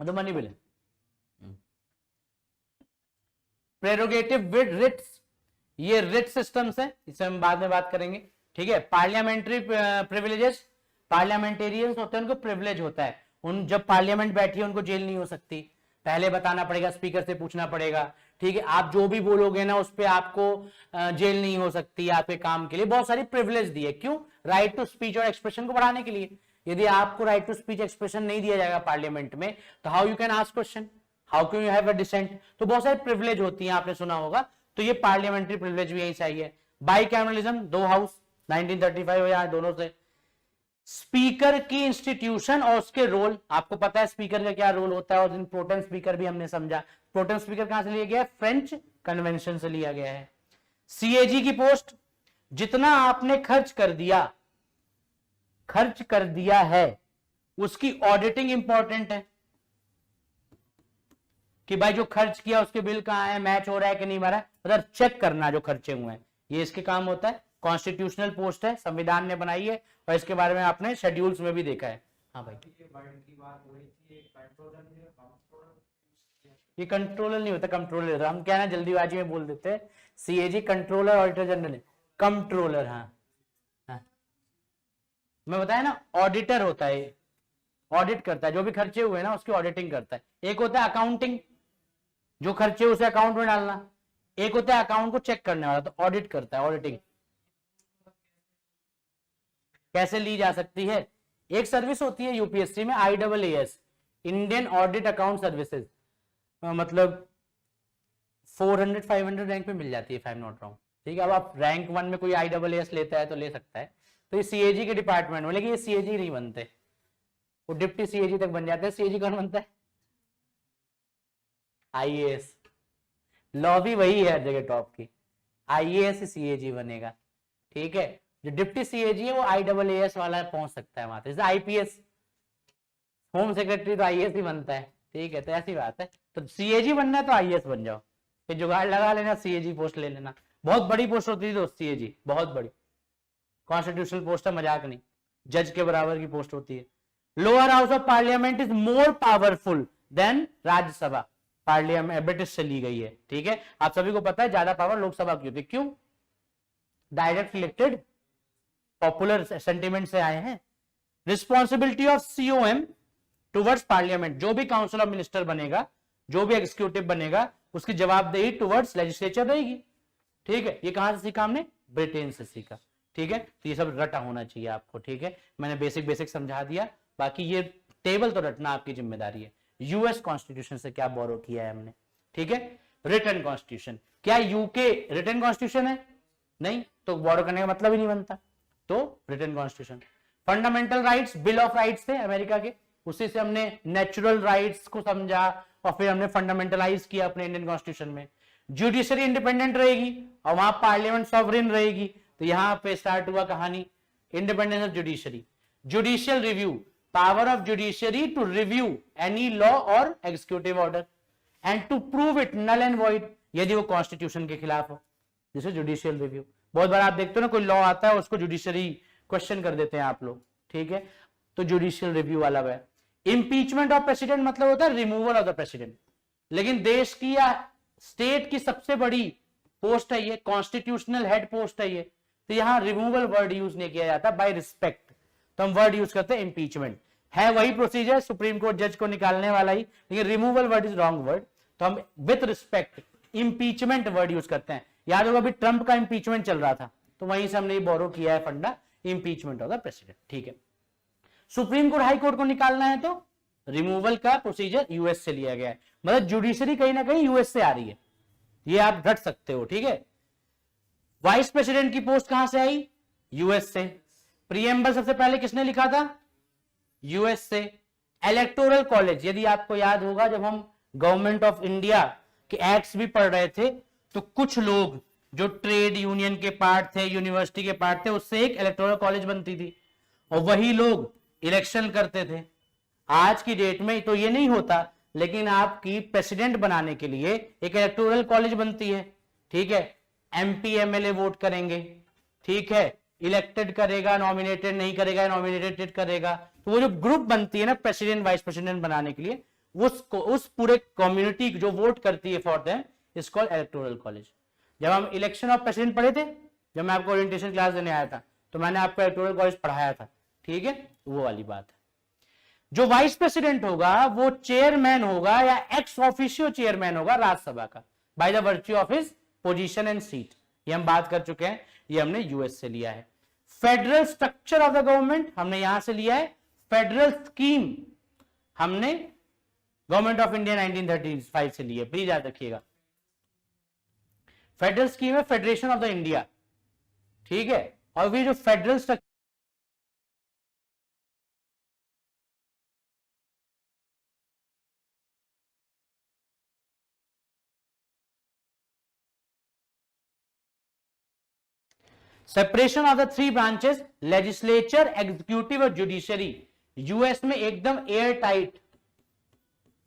मतलब money bill, prerogative with writs, ये रिट सिस्टम्स है, इसे हम बाद में बात करेंगे, ठीक है। पार्लियामेंट्री प्रिविलेजेस, पार्लियामेंटेरियंस होते हैं, उनको प्रिविलेज होता है, उन जब पार्लियामेंट बैठी है उनको जेल नहीं हो सकती, पहले बताना पड़ेगा, स्पीकर से पूछना पड़ेगा, ठीक है। आप जो भी बोलोगे ना उस पर आपको जेल नहीं हो सकती, आपके काम के लिए बहुत सारी प्रिविलेज दी है। क्यों? राइट टू स्पीच और एक्सप्रेशन को बढ़ाने के लिए। यदि आपको राइट टू स्पीच एक्सप्रेशन नहीं दिया जाएगा पार्लियामेंट में, तो how you can ask question, how can you have a dissent. तो बहुत सारी प्रिविलेज होती है, आपने सुना होगा। तो ये पार्लियामेंट्री प्रिविलेज भी यही चाहिए। बाइकैमरलिज्म, 2 हाउस, 1935 या दोनों से। स्पीकर की इंस्टीट्यूशन और उसके रोल, आपको पता है स्पीकर का क्या रोल होता है, और प्रोटेम स्पीकर भी हमने समझा। प्रोटेम स्पीकर कहां से लिया गया है? फ्रेंच कन्वेंशन से लिया गया है। सीएजी की पोस्ट, जितना आपने खर्च कर दिया है उसकी ऑडिटिंग इंपॉर्टेंट है, कि भाई जो खर्च किया उसके बिल कहां है, मैच हो रहा है कि नहीं हो रहा है, मतलब चेक करना जो खर्चे हुए हैं, ये इसके काम होता है। कॉन्स्टिट्यूशनल पोस्ट है, संविधान ने बनाई है, और इसके बारे में आपने शेड्यूल्स में भी देखा है। हाँ भाई, ये कंट्रोलर नहीं होता, कंट्रोलर होता। हम क्या ना जल्दीबाजी में बोल देते हैं, CAG controller, auditor general, controller. हाँ, मैं बताया ना, ऑडिटर होता है, ऑडिट करता है, जो भी खर्चे हुए ना उसकी ऑडिटिंग करता है। एक होता है अकाउंटिंग, जो खर्चे उसे अकाउंट में डालना, एक होता है अकाउंट को चेक करने वाला, तो ऑडिट करता है, ऑडिटिंग। कैसे ली जा सकती है? एक सर्विस होती है यूपीएससी में, IAAS, Indian audit account services, मतलब 400-500 रैंक पे मिल जाती है, if I am not wrong. ठीक है, अब आप रैंक 1 में कोई IAAS लेता है तो ले सकता है। तो ये CAG के डिपार्टमेंट में, लेकिन ये CAG नहीं बनते, वो डिप्टी CAG तक बन जाते हैं। CAG कौन बनता है? IAS। लॉ भी वही है हर जगह टॉप की, IAS CAG बनेगा। ठीक है, जो डिप्टी CAG है वो IAAS वाला पहुंच सकता है वहां, जैसे IPS, होम सेक्रेटरी तो IAS ही बनता है। ठीक है, तो ऐसी बात है। तो CAG बनना है तो IAS बन जाओ, फिर जुगाड़ लगा लेना, CAG पोस्ट ले लेना। बहुत बड़ी पोस्ट होती है दोस्त CAG, बहुत बड़ी कॉन्स्टिट्यूशनल पोस्ट है, मजाक नहीं, जज के बराबर की पोस्ट होती है। Lower house of parliament is more powerful than Rajya Sabha. Parliament British से ली गई है। ठीक है, आप सभी को पता है ज्यादा पावर लोकसभा की होती है। क्यों? डायरेक्ट इलेक्टेड, पॉपुलर सेंटिमेंट से आए हैं। Responsibility of COM towards parliament, जो भी काउंसिल ऑफ मिनिस्टर बनेगा, जो भी एग्जीक्यूटिव बनेगा, उसकी जवाबदेही टुवर्ड्स लेजिस्लेचर रहेगी। ठीक है, ये कहां से सीखा हमने? ब्रिटेन से सीखा। ठीक है, तो ये सब रटा होना चाहिए आपको। ठीक है, मैंने बेसिक समझा दिया, बाकी ये टेबल तो रटना आपकी जिम्मेदारी है। यूएस कॉन्स्टिट्यूशन से क्या बोरो किया है हमने। ठीक है, रिटन कॉन्स्टिट्यूशन, क्या यूके रिटन कॉन्स्टिट्यूशन है? नहीं, तो बोरो करने का मतलब ही नहीं बनता। तो written constitution. Fundamental rights, bill of rights थे अमेरिका के, उसी से हमने नेचुरल राइट्स को समझा और फिर हमने फंडामेंटलाइज किया अपने इंडियन कॉन्स्टिट्यूशन में। जुडिशरी इंडिपेंडेंट रहेगी और वहां पार्लियामेंट सॉवरेन रहेगी। तो यहां पे स्टार्ट हुआ कहानी, independence of judiciary. Judicial review, power of judiciary to review any law और executive order and to prove it null and void यदि वो कॉन्स्टिट्यूशन के खिलाफ हो, जैसे जुडिशियल रिव्यू। बहुत बार आप देखते हो ना, कोई लॉ आता है उसको जुडिशरी क्वेश्चन कर देते हैं आप लोग। ठीक है, तो जुडिशियल रिव्यू वाला है। इंपीचमेंट ऑफ प्रेसिडेंट मतलब होता है रिमूवल ऑफ द प्रेसिडेंट। लेकिन देश की या स्टेट की सबसे बड़ी पोस्ट है ये, कॉन्स्टिट्यूशनल हेड पोस्ट है ये, तो यहां रिमूवल वर्ड यूज नहीं किया जाता, बाय रिस्पेक्ट तो हम वर्ड यूज करते हैं इंपीचमेंट। है वही प्रोसीजर सुप्रीम कोर्ट जज को निकालने वाला ही, लेकिन removal word is wrong word, तो हम with respect impeachment word use करते हैं। याद होगा अभी ट्रंप का इंपीचमेंट चल रहा था, तो वहीं से हमने बोरो किया है फंडा, इंपीचमेंट ऑफ द प्रेसिडेंट। ठीक है, सुप्रीम कोर्ट हाई कोर्ट को निकालना है तो रिमूवल का प्रोसीजर यूएस से लिया गया है, मतलब जुडिशरी कहीं ना कहीं यूएस से आ रही है, ये आप रट सकते हो। ठीक है, वाइस प्रेसिडेंट की पोस्ट कहां से आई? यूएस से। प्रीएम्बल सबसे पहले किसने लिखा था? यूएस से। इलेक्टोरल कॉलेज, यदि आपको याद होगा जब हम गवर्नमेंट ऑफ इंडिया के एक्ट्स भी पढ़ रहे थे, तो कुछ लोग जो ट्रेड यूनियन के पार्ट थे, यूनिवर्सिटी के पार्ट थे, उससे एक इलेक्टोरल कॉलेज बनती थी और वही लोग इलेक्शन करते थे। आज की डेट में तो ये नहीं होता, लेकिन आपकी प्रेसिडेंट बनाने के लिए एक इलेक्टोरल कॉलेज बनती है। ठीक है, MP MLA वोट करेंगे। ठीक है, इलेक्टेड करेगा, नॉमिनेटेड नहीं करेगा, नॉमिनेटेड करेगा। तो वो जो ग्रुप बनती है ना प्रेसिडेंट वाइस प्रेसिडेंट बनाने के लिए, उस पूरे कम्युनिटी जो वोट करती है for them is called electoral college. जब हम इलेक्शन ऑफ प्रेसिडेंट पढ़े थे, जब मैं आपको ओरिएंटेशन क्लास देने आया था, तो मैंने आपको इलेक्टोरल कॉलेज पढ़ाया था। ठीक है, वो वाली बात है। जो वाइस प्रेसिडेंट होगा वो चेयरमैन होगा या एक्स ऑफिशियो चेयरमैन होगा राज्यसभा का, by the virtue of his position and seat. ये हम बात कर चुके हैं, ये हमने यूएस से लिया है। Federal structure of the government हमने यहां से लिया है। फेडरल स्कीम हमने गवर्नमेंट ऑफ इंडिया 1935 से लिया, प्लीज याद रखिएगा। फेडरल स्कीम है फेडरेशन ऑफ द इंडिया। ठीक है, और ये जो federal structure separation of the 3 branches, legislature, executive और जुडिशरी, यूएस में एकदम एयर टाइट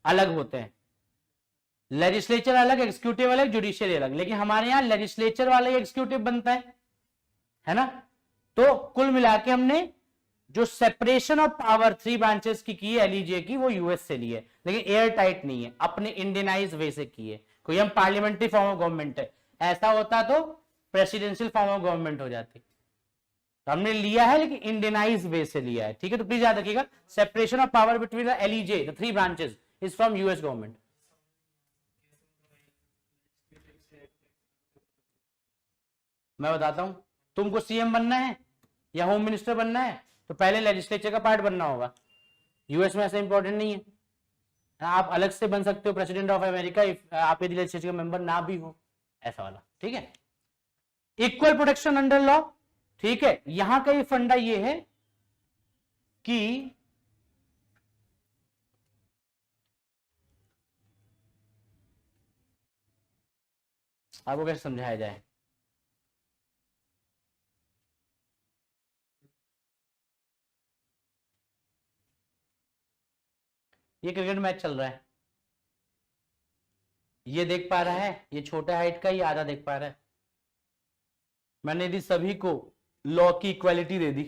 अलग होते हैं। लेजिस्लेचर अलग, एग्जीक्यूटिव अलग, जुडिशरी अलग। लेकिन हमारे यहां लेजिस्लेचर वाला ही एग्जीक्यूटिव बनता है ना। तो कुल मिला के हमने जो सेपरेशन ऑफ पावर 3 ब्रांचेस की है एलईजे की, वो यूएस से ली है, लेकिन एयर टाइट नहीं है, अपने इंडियनाइज वे से की है। कोई हम पार्लियामेंट्री फॉर्म ऑफ गवर्नमेंट है, ऐसा होता तो प्रेसिडेंशियल फॉर्म ऑफ गवर्नमेंट हो जाती। तो हमने लिया है लेकिन इंडियनाइज वे से लिया है। ठीक है, तो प्लीज याद रखिएगा, separation of power between the LEJ, the 3 branches is from US government. मैं बताता हूं, तुमको सीएम बनना है या होम मिनिस्टर बनना है, तो पहले लेजिस्लेचर का पार्ट बनना होगा। यूएस में ऐसा इंपॉर्टेंट नहीं है। आप अलग से बन सकते हो प्रेसिडेंट ऑफ अमेरिका आप यदि लेजिस्लेचर का मेंबर ना भी हो, ऐसा वाला, ठीक है। इक्वल प्रोटेक्शन अंडर लॉ, ठीक है। यहां का ये फंडा ये है कि आपको कैसे समझाया जाए, ये क्रिकेट मैच चल रहा है, ये देख पा रहा है, ये छोटा हाइट का, ये आधा देख पा रहा है। मैंने यदि सभी को लॉ की इक्वालिटी दे दी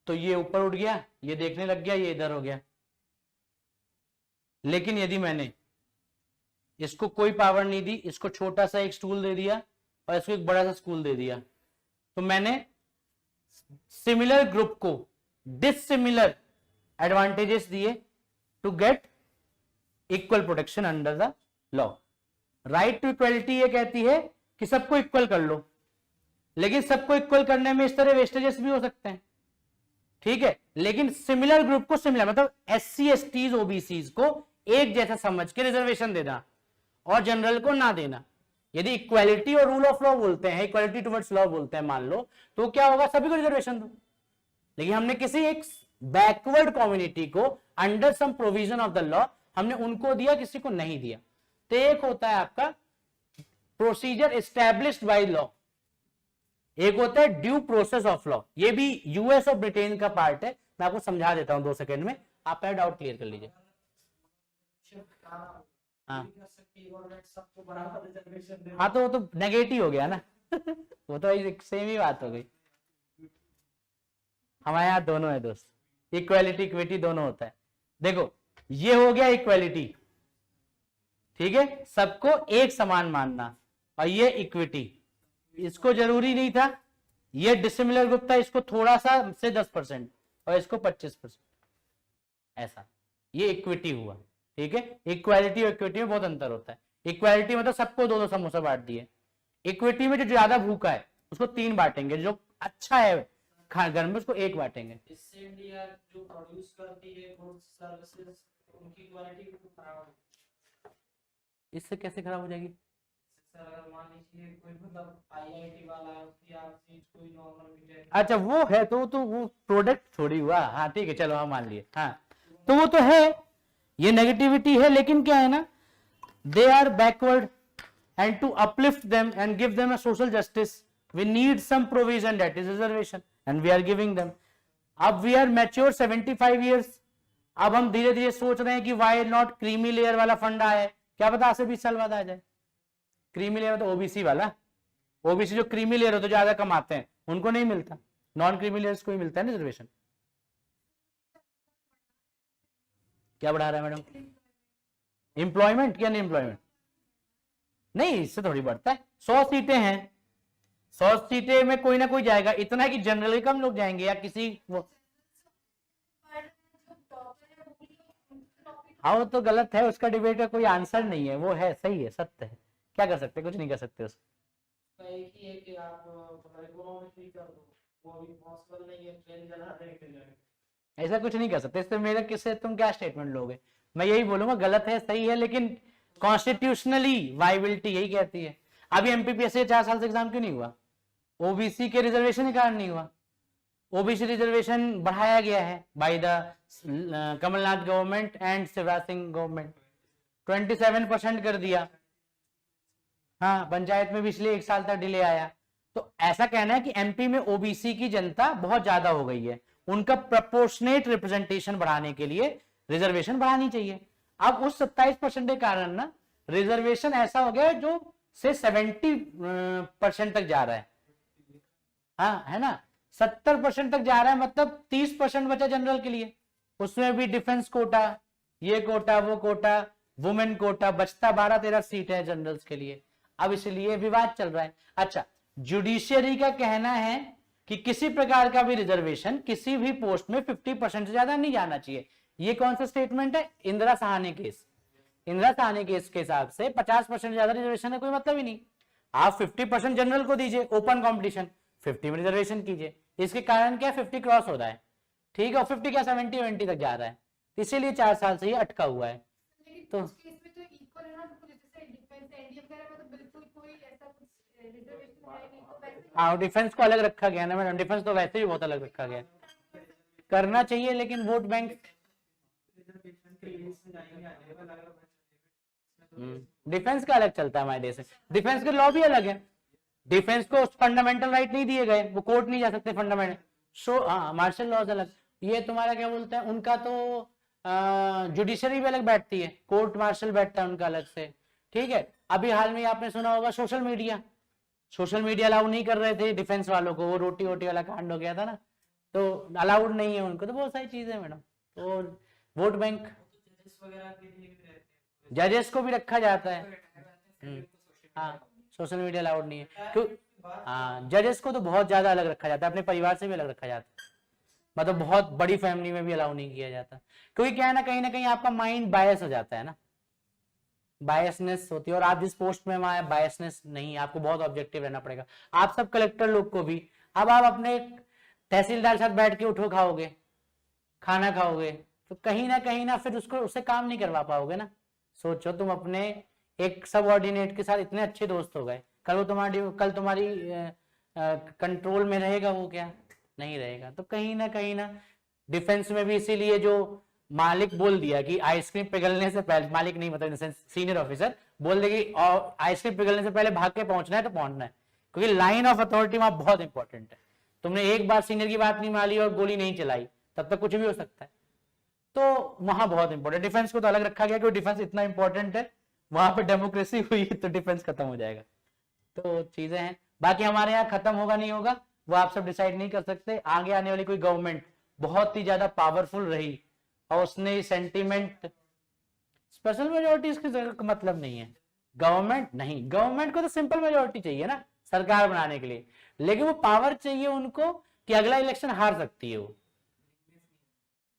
तो ये ऊपर उठ गया, ये देखने लग गया, ये इधर हो गया। लेकिन यदि मैंने इसको कोई पावर नहीं दी, इसको छोटा सा एक स्टूल दे दिया और इसको एक बड़ा सा स्टूल दे दिया, तो मैंने सिमिलर ग्रुप को डिसिमिलर एडवांटेजेस दिए to get equal protection under the law. Right to equality ये कहती है कि सबको इक्वल कर लो, लेकिन सबको इक्वल करने में इस तरह वेस्टेजेस भी हो सकते हैं, ठीक है। लेकिन सिमिलर ग्रुप को सिमिलर, मतलब SC STs OBCs को एक जैसा समझ के रिजर्वेशन देना और जनरल को ना देना। यदि इक्वालिटी और रूल ऑफ लॉ बोलते हैं, इक्वालिटी टुवर्ड्स लॉ बोलते हैं मान लो, तो क्या होगा, सभी को रिजर्वेशन दो। लेकिन हमने किसी एक बैकवर्ड कम्युनिटी को under some provision of the law हमने उनको दिया, किसी को नहीं दिया। तो एक होता है आपका प्रोसीजर एस्टैब्लिश्ड बाय लॉ, एक होता है ड्यू प्रोसेस ऑफ लॉ। ये भी यूएस और ब्रिटेन का पार्ट है, मैं आपको समझा देता हूं 2 सेकंड में, आप पहले डाउट क्लियर कर लीजिए। हाँ तो वो तो नेगेटिव हो गया ना वो तो एक सेम ही बात हो गई। हमारे यहाँ दोनों है दोस्त, इक्वालिटी इक्विटी दोनों होता है। देखो ये हो गया इक्वालिटी, ठीक है, सबको एक समान मानना, और ये इक्विटी, इसको जरूरी नहीं था, ये डिसिमिलर ग्रुप था, इसको थोड़ा सा से 10% और इसको 25%, ऐसा, ये इक्विटी हुआ, ठीक है। इक्वालिटी और इक्विटी में बहुत अंतर होता है। इक्वालिटी मतलब सबको 2-2 समोसा बांट दिए, इक्विटी में जो ज्यादा भूखा है उसको 3 बांटेंगे, जो अच्छा है घर में उसको 1 बांटेंगे। इससे इंडिया जो प्रोड्यूस करती है गुड्स सर्विसेज, उनकी क्वालिटी भी तो खराब है। इससे कैसे खराब हो जाएगी? सर अगर मान लीजिए कोई मतलब IIT वाला है, उसकी आप चीज कोई नॉर्मल मीटर, अच्छा वो है तो वो प्रोडक्ट छोड़ी हुआ, हाँ ठीक है, चलो हम मान लिए, हाँ तो वो तो है, ये नेगेटिविटी है, लेकिन क्या है ना, they are backward and to uplift them and give them a social justice we need some provision, that is reservation, and we are giving them. अब वी आर मैच्योर 75 ईयर्स, अब हम धीरे धीरे सोच रहे हैं कि वाई नॉट क्रीमी लेयर वाला फंड आए, क्या पता आज से 20 साल बाद आ जाए। क्रीमी लेयर तो ओबीसी वाला, ओबीसी जो क्रीमी लेयर हो तो ज्यादा कमाते हैं उनको नहीं मिलता, नॉन क्रीमी लेयर्स को ही मिलता है ना रिजर्वेशन। क्या बढ़ा रहा है मैडम? एम्प्लॉयमेंट या नहीं एम्प्लॉयमेंट? नहीं, इससे थोड़ी बढ़ता है। 100 सीटें हैं, 100 सीटें में कोई ना कोई जाएगा, इतना कि जनरली कम लोग जाएंगे या किसी वो, हाँ वो तो गलत है, उसका डिबेट का कोई आंसर नहीं है, वो है सही है, सत्य है, क्या कर सकते, कुछ नहीं कर सकते उसको। एक ही है कि आप इकोनॉमिकली कर दो, वो भी पॉसिबल नहीं है, ट्रेन जला देंगे, ऐसा कुछ नहीं कर सकते। इससे मेरा किससे तुम क्या स्टेटमेंट लोगे? मैं यही बोलूंगा गलत है सही है, लेकिन कॉन्स्टिट्यूशनली वाइबिलिटी यही कहती है। अभी एमपीपीएससी 4 साल से एग्जाम क्यों नहीं हुआ? ओबीसी के रिजर्वेशन के कारण नहीं हुआ। ओबीसी रिजर्वेशन बढ़ाया गया है by the Kamal Nath government and Shivraj Singh government, 27% कर दिया। हाँ, पंचायत में भी इसलिए 1 साल तक डिले आया। तो ऐसा कहना है कि एमपी में ओबीसी की जनता बहुत ज्यादा हो गई है, उनका प्रपोर्शनेट रिप्रेजेंटेशन बढ़ाने के लिए रिजर्वेशन बढ़ानी चाहिए। अब उस 27% के कारण ना रिजर्वेशन ऐसा हो गया जो से 70% तक जा रहा है, हाँ है ना, 70% तक जा रहा है, मतलब 30% बचा जनरल के लिए, उसमें भी डिफेंस कोटा, ये कोटा, वो कोटा, वुमेन कोटा, बचता 12-13 सीट है जनरल्स के लिए। अब इसलिए विवाद चल रहा है। अच्छा, जुडिशियरी का कहना है कि किसी प्रकार का भी रिजर्वेशन किसी भी पोस्ट में 50% से ज्यादा नहीं जाना चाहिए। ये कौन सा स्टेटमेंट है? इंदिरा साहनी केस। इंदिरा साहनी केस के हिसाब से 50% ज्यादा रिजर्वेशन है कोई मतलब ही नहीं। आप 50% जनरल को दीजिए, ओपन कॉम्पिटिशन, 50 में रिजर्वेशन कीजिए। इसके कारण क्या 50 क्रॉस हो रहा है, ठीक है, और 50 क्या 70 तक जा रहा है। इसीलिए 4 साल से ये अटका हुआ है। लेकिन तो कुछ केस में तो इक्वल है ना, कुछ जैसे डिफेंस एनडीए वगैरह में तो बिल्कुल कोई ऐसा कुछ रिजर्वेशन है नहीं, तो वैसे हाँ, डिफेंस को अलग रखा गया ना मैडम, डिफेंस तो वैसे भी बहुत अलग रखा गया है। करना चाहिए लेकिन वोट बैंक, डिफेंस का अलग चलता है हमारे देश में, डिफेंस के लॉ भी अलग है। डिफेंस को फंडामेंटल राइट नहीं दिए गए, वो कोर्ट नहीं जा सकते फंडामेंटल। सो हाँ, मार्शल लॉज अलग। ये तुम्हारा क्या बोलते हैं, उनका तो जुडिशरी भी अलग बैठती है, कोर्ट मार्शल बैठता है उनका अलग से, ठीक है। अभी हाल में आपने सुना होगा सोशल मीडिया अलाउ नहीं कर रहे थे डिफेंस वालों को, वो रोटी वोटी वाला कांड हो गया था ना, तो अलाउड नहीं है उनको, तो बहुत सारी चीजें मैडम। तो वोट बैंक, जजेस को भी रखा जाता है। हाँ, सोशल मीडिया अलाउड नहीं है क्यों। हाँ, जजेस को तो बहुत ज्यादा अलग रखा जाता है, अपने परिवार से भी अलग रखा जाता है, मतलब बहुत बड़ी फैमिली में भी अलाउ नहीं किया जाता, क्योंकि क्या है ना कहीं आपका माइंड बायस हो जाता है ना, बायसनेस होती है। और आप जिस पोस्ट में आए, बायसनेस नहीं, आपको बहुत ऑब्जेक्टिव रहना पड़ेगा। आप सब कलेक्टर लोग को भी, अब आप अपने तहसीलदार साथ बैठ के उठो खाओगे, खाना खाओगे, तो कहीं ना फिर उससे काम नहीं करवा पाओगे ना। सोचो तुम अपने एक सबऑर्डिनेट के साथ इतने अच्छे दोस्त हो गए, कल तुम्हारी कंट्रोल में रहेगा वो, क्या नहीं रहेगा। तो कहीं ना डिफेंस में भी इसीलिए जो मालिक बोल दिया कि आइसक्रीम पिघलने से पहले, मालिक नहीं मतलब सीनियर ऑफिसर बोल दे कि आइसक्रीम पिघलने से पहले भाग के पहुंचना है तो पहुंचना है, क्योंकि लाइन ऑफ अथॉरिटी वहां बहुत इंपॉर्टेंट है। तुमने एक बार सीनियर की बात नहीं मानी और गोली नहीं चलाई, तब तक कुछ भी हो सकता है। तो वहां बहुत इंपॉर्टेंट, डिफेंस को तो अलग रखा गया क्योंकि डिफेंस इतना इंपॉर्टेंट है, वहां पे डेमोक्रेसी हुई तो डिफेंस खत्म हो जाएगा। तो चीजें हैं, बाकी हमारे यहाँ खत्म होगा नहीं होगा वो आप सब डिसाइड नहीं कर सकते। आगे आने वाली कोई गवर्नमेंट बहुत ही ज्यादा पावरफुल रही और उसने सेंटीमेंट, स्पेशल मेजोरिटी इसकी मतलब नहीं है, गवर्नमेंट को तो सिंपल मेजोरिटी चाहिए ना सरकार बनाने के लिए, लेकिन वो पावर चाहिए उनको कि अगला इलेक्शन हार सकती है वो,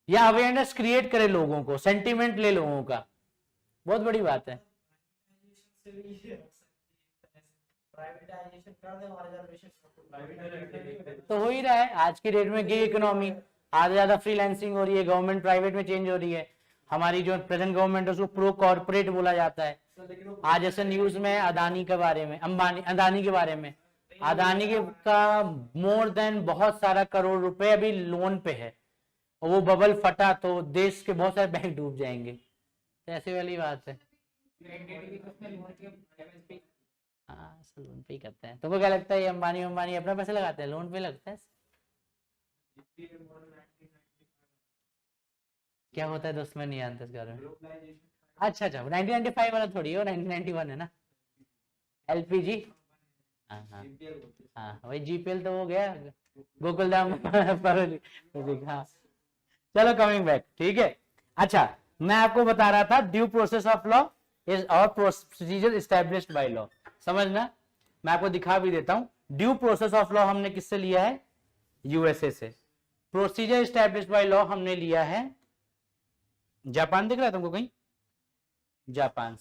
या अवेयरनेस क्रिएट करे लोगों को, सेंटीमेंट ले लोगों का, बहुत बड़ी बात है। तो हो ही रहा है आज की डेट में, गिग इकोनॉमी, आधा ज्यादा फ्रीलांसिंग हो रही है, गवर्नमेंट प्राइवेट में चेंज हो रही है। हमारी जो प्रेजेंट गवर्नमेंट है उसको प्रो कॉर्पोरेट बोला जाता है। आज जैसे न्यूज में अदानी के बारे में, अदानी के बारे में, अदानी के का मोर देन बहुत सारा करोड़ रुपए अभी लोन पे है, और वो बबल फटा तो देश के बहुत सारे बैंक डूब जाएंगे। तो ऐसी वाली बात है। हाँ, लोन पे ही करते हैं। तुमको क्या लगता है ये अंबानी अपना पैसे लगाते हैं, लोन पे लगता है? क्या होता है दोस्त, मैं नहीं जानता इस बारे में। अच्छा 1995 वाला थोड़ी हो, 1991 है ना एलपीजी। हाँ वही जीपीएल तो हो गया, गोकुलधाम हाँ। चलो कमिंग बैक, ठीक है। अच्छा, मैं आपको बता रहा था due process of law is और प्रोसीजर एस्टैब्लिश्ड बाय लॉ, समझना। मैं आपको दिखा भी देता हूं, ड्यू प्रोसेस ऑफ लॉ हमने किससे लिया है, यूएसए से। प्रोसीजर एस्टैब्लिश्ड बाय लॉ हमने लिया है जापान, दिख रहा है तुमको कहीं, जापान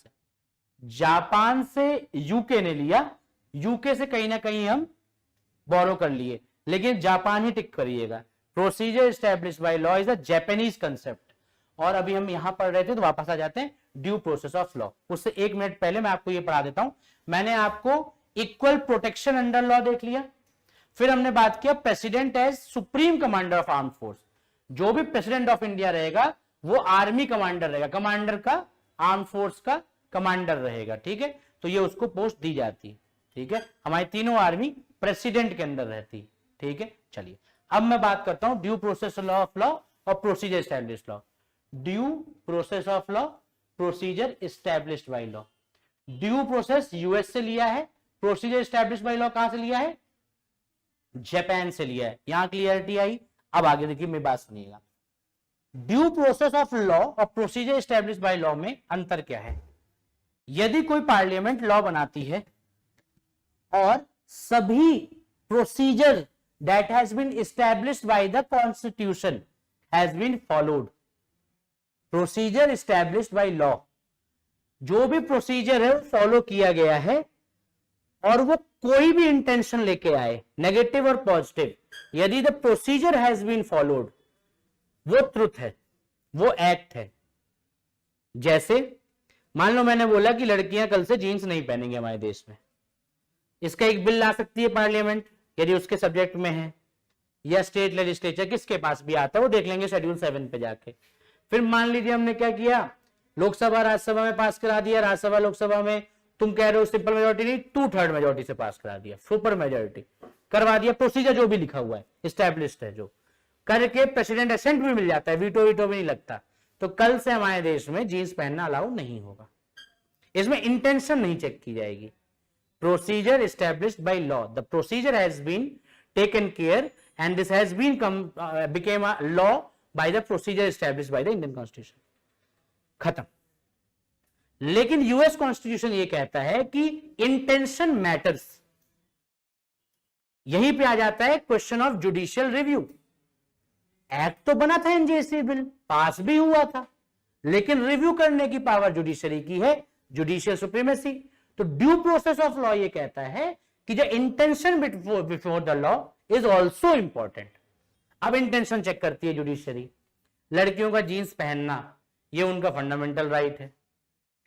से यूके ने लिया, यूके से कहीं ना कहीं हम बोरो कर लिए, लेकिन जापान ही टिक करिएगा। Procedure established by law is a Japanese concept. और अभी हम यहां पढ़ रहे थे तो वापस आ जाते हैं ड्यू प्रोसेस ऑफ लॉ। उससे 1 मिनट पहले मैं आपको ये पढ़ा देता हूं। मैंने आपको इक्वल प्रोटेक्शन अंडर लॉ देख लिया, फिर हमने बात किया president as supreme commander of arm force. जो भी प्रेसिडेंट ऑफ इंडिया रहेगा वो आर्मी कमांडर रहेगा, कमांडर का, आर्म फोर्स का कमांडर रहेगा, ठीक है। तो ये उसको पोस्ट दी जाती, ठीक है। हमारी तीनों आर्मी प्रेसिडेंट के अंदर रहती, ठीक है। चलिए अब मैं बात करता हूं ड्यू प्रोसेस ऑफ लॉ और procedure established law. Due process of law, procedure established by law. Due process US से लिया है, प्रोसीजर एस्टैब्लिश्ड बाय लॉ कहां से लिया है, जापान से लिया है। यहां क्लियरिटी आई। अब आगे देखिए मेरी बात सुनिएगा। ड्यू प्रोसेस ऑफ लॉ और प्रोसीजर एस्टैब्लिश्ड बाय लॉ में अंतर क्या है। यदि कोई पार्लियामेंट लॉ बनाती है और सभी procedure that has been established by the constitution has been followed, procedure established by law, जो भी प्रोसीजर है फॉलो किया गया है, और वो कोई भी इंटेंशन लेके आए, नेगेटिव और पॉजिटिव, यदि the procedure has been followed, वो ट्रुथ है। वो एक्ट है। जैसे मान लो मैंने बोला कि लड़कियां कल से जीन्स नहीं पहनेंगे हमारे देश में, इसका एक बिल ला सकती है पार्लियामेंट यदि उसके सब्जेक्ट में है, या स्टेट लेजिस्लेचर किसके पास भी आता है वो देख लेंगे शेड्यूल 7 पे जाके। फिर मान लीजिए हमने क्या किया, लोकसभा राज्यसभा में पास करा दिया, राज्यसभा लोकसभा में तुम कह रहे हो सिंपल मेजोरिटी नहीं 2/3 मेजोरिटी से पास करा दिया, सुपर मेजोरिटी करवा दिया, प्रोसीजर जो भी लिखा हुआ है एस्टैब्लिश्ड है, जो करके प्रेसिडेंट असेंट भी मिल जाता है, वीटो वीटो भी नहीं लगता, तो कल से हमारे देश में जींस पहनना अलाउ नहीं होगा। इसमें इंटेंशन नहीं चेक की जाएगी। Procedure established by law, the procedure has been taken care and this has been became a law by the procedure established by the Indian constitution. खत्म। लेकिन यूएस कॉन्स्टिट्यूशन ये कहता है कि इंटेंशन मैटर्स। यहीं पे आ जाता है question of judicial review. Act तो बना था एनजेसी बिल, पास भी हुआ था, लेकिन रिव्यू करने की पावर जुडिशरी की है, जुडिशियल सुप्रीमेसी। तो ड्यू प्रोसेस ऑफ लॉ ये कहता है कि जो intention before the law is also important. अब इंटेंशन चेक करती है जुडिशरी। लड़कियों का जीन्स पहनना ये उनका फंडामेंटल राइट है,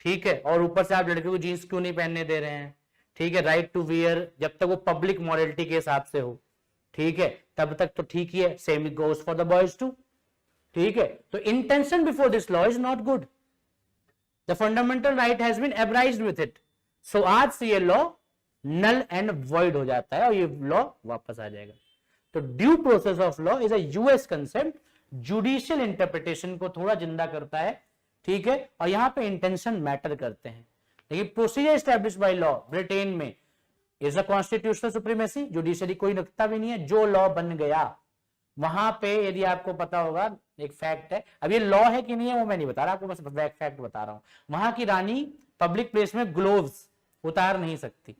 ठीक है, और ऊपर से आप लड़कियों को जीन्स क्यों नहीं पहनने दे रहे हैं, ठीक है, राइट टू वियर, जब तक वो पब्लिक मॉरलिटी के हिसाब से हो, ठीक है, तब तक तो ठीक ही है, same it goes for the boys too, ठीक है। तो intention before this law is not good, the fundamental right has been abridged with it. So आज से ये लॉ नल एंड वॉइड हो जाता है और ये लॉ वापस आ जाएगा। तो due process of law is a US concept, judicial interpretation को थोड़ा जिंदा करता है, ठीक है, और यहां पे इंटेंशन मैटर करते हैं। लेकिन procedure established by law Britain में is a constitutional supremacy, judiciary कोई रखता भी नहीं है, जो लॉ बन गया वहां पे, यदि आपको पता होगा एक फैक्ट है, अब ये लॉ है कि नहीं है वो मैं नहीं बता रहा आपको, बस फैक्ट बता रहा हूं, वहां की रानी पब्लिक प्लेस में ग्लोव्स उतार नहीं सकती,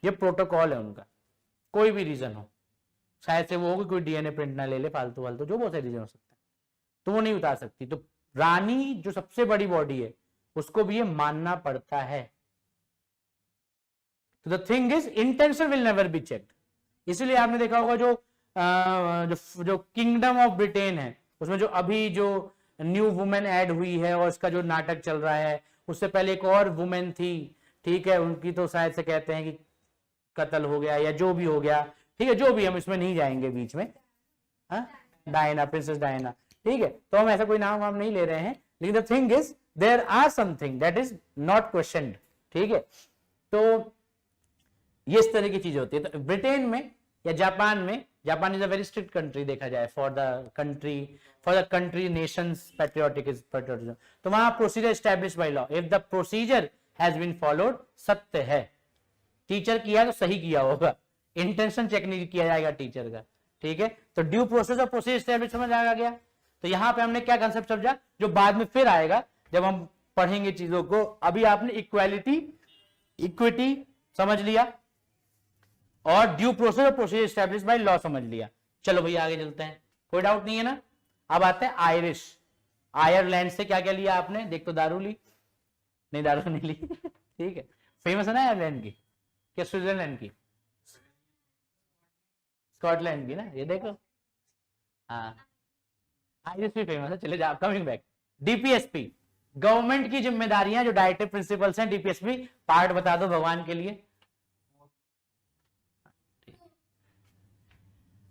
ये प्रोटोकॉल है उनका, कोई भी रीजन हो, शायद से वो होगी कोई डीएनए प्रिंट ना ले ले फालतू फालतू, जो बहुत सारे रीजन हो सकता है, तो वो नहीं उतार सकती। तो रानी जो सबसे बड़ी बॉडी है उसको भी ये मानना पड़ता है। तो the thing is intention will never be checked. इसलिए आपने देखा होगा जो किंगडम ऑफ ब्रिटेन है उसमें जो अभी जो न्यू वुमेन ऐड हुई है और इसका जो नाटक चल रहा है, उससे पहले एक और वुमेन थी, ठीक है, उनकी तो शायद से कहते हैं कि कत्ल हो गया या जो भी हो गया, ठीक है, जो भी, हम इसमें नहीं जाएंगे बीच में, डायना, प्रिंसेस डायना, ठीक है, तो हम ऐसा कोई नाम हम नहीं ले रहे हैं, लेकिन the thing is there are something that is not questioned, ठीक है। तो ये इस तरह की चीजें होती है। तो ब्रिटेन में या जापान में, Japan is a very strict country देखा जाए for the country nations patriotism, तो वहां procedure established by law, if the procedure has been followed, सत्य है, टीचर किया तो सही किया होगा, इंटेंशन चेक नहीं किया जाएगा टीचर का, ठीक है। तो ड्यू प्रोसेस और प्रोसीजर एस्टैब्लिश समझ आ गया। तो यहां पे हमने क्या कंसेप्ट समझा जो बाद में फिर आएगा जब हम पढ़ेंगे चीजों को। अभी आपने इक्वालिटी, इक्विटी समझ लिया और ड्यू प्रोसेस और प्रोसीजर एस्टैब्लिश्ड बाय लॉ समझ लिया। चलो भैया आगे चलते हैं, कोई डाउट नहीं है ना। अब आते हैं आयरिश, आयरलैंड से क्या क्या लिया आपने, देख तो दारू ली नहीं, दारू नहीं ली ठीक है, फेमस है ना आयरलैंड की, क्या स्विट्जरलैंड की, स्कॉटलैंड की ना, ये देखो, हाँ आयरिश भी फेमस है। चले जाओ, कमिंग बैक, डीपीएसपी, गवर्नमेंट की जिम्मेदारियां जो डायरेक्टिव प्रिंसिपल्स हैं, डीपीएसपी पार्ट बता दो भगवान के लिए।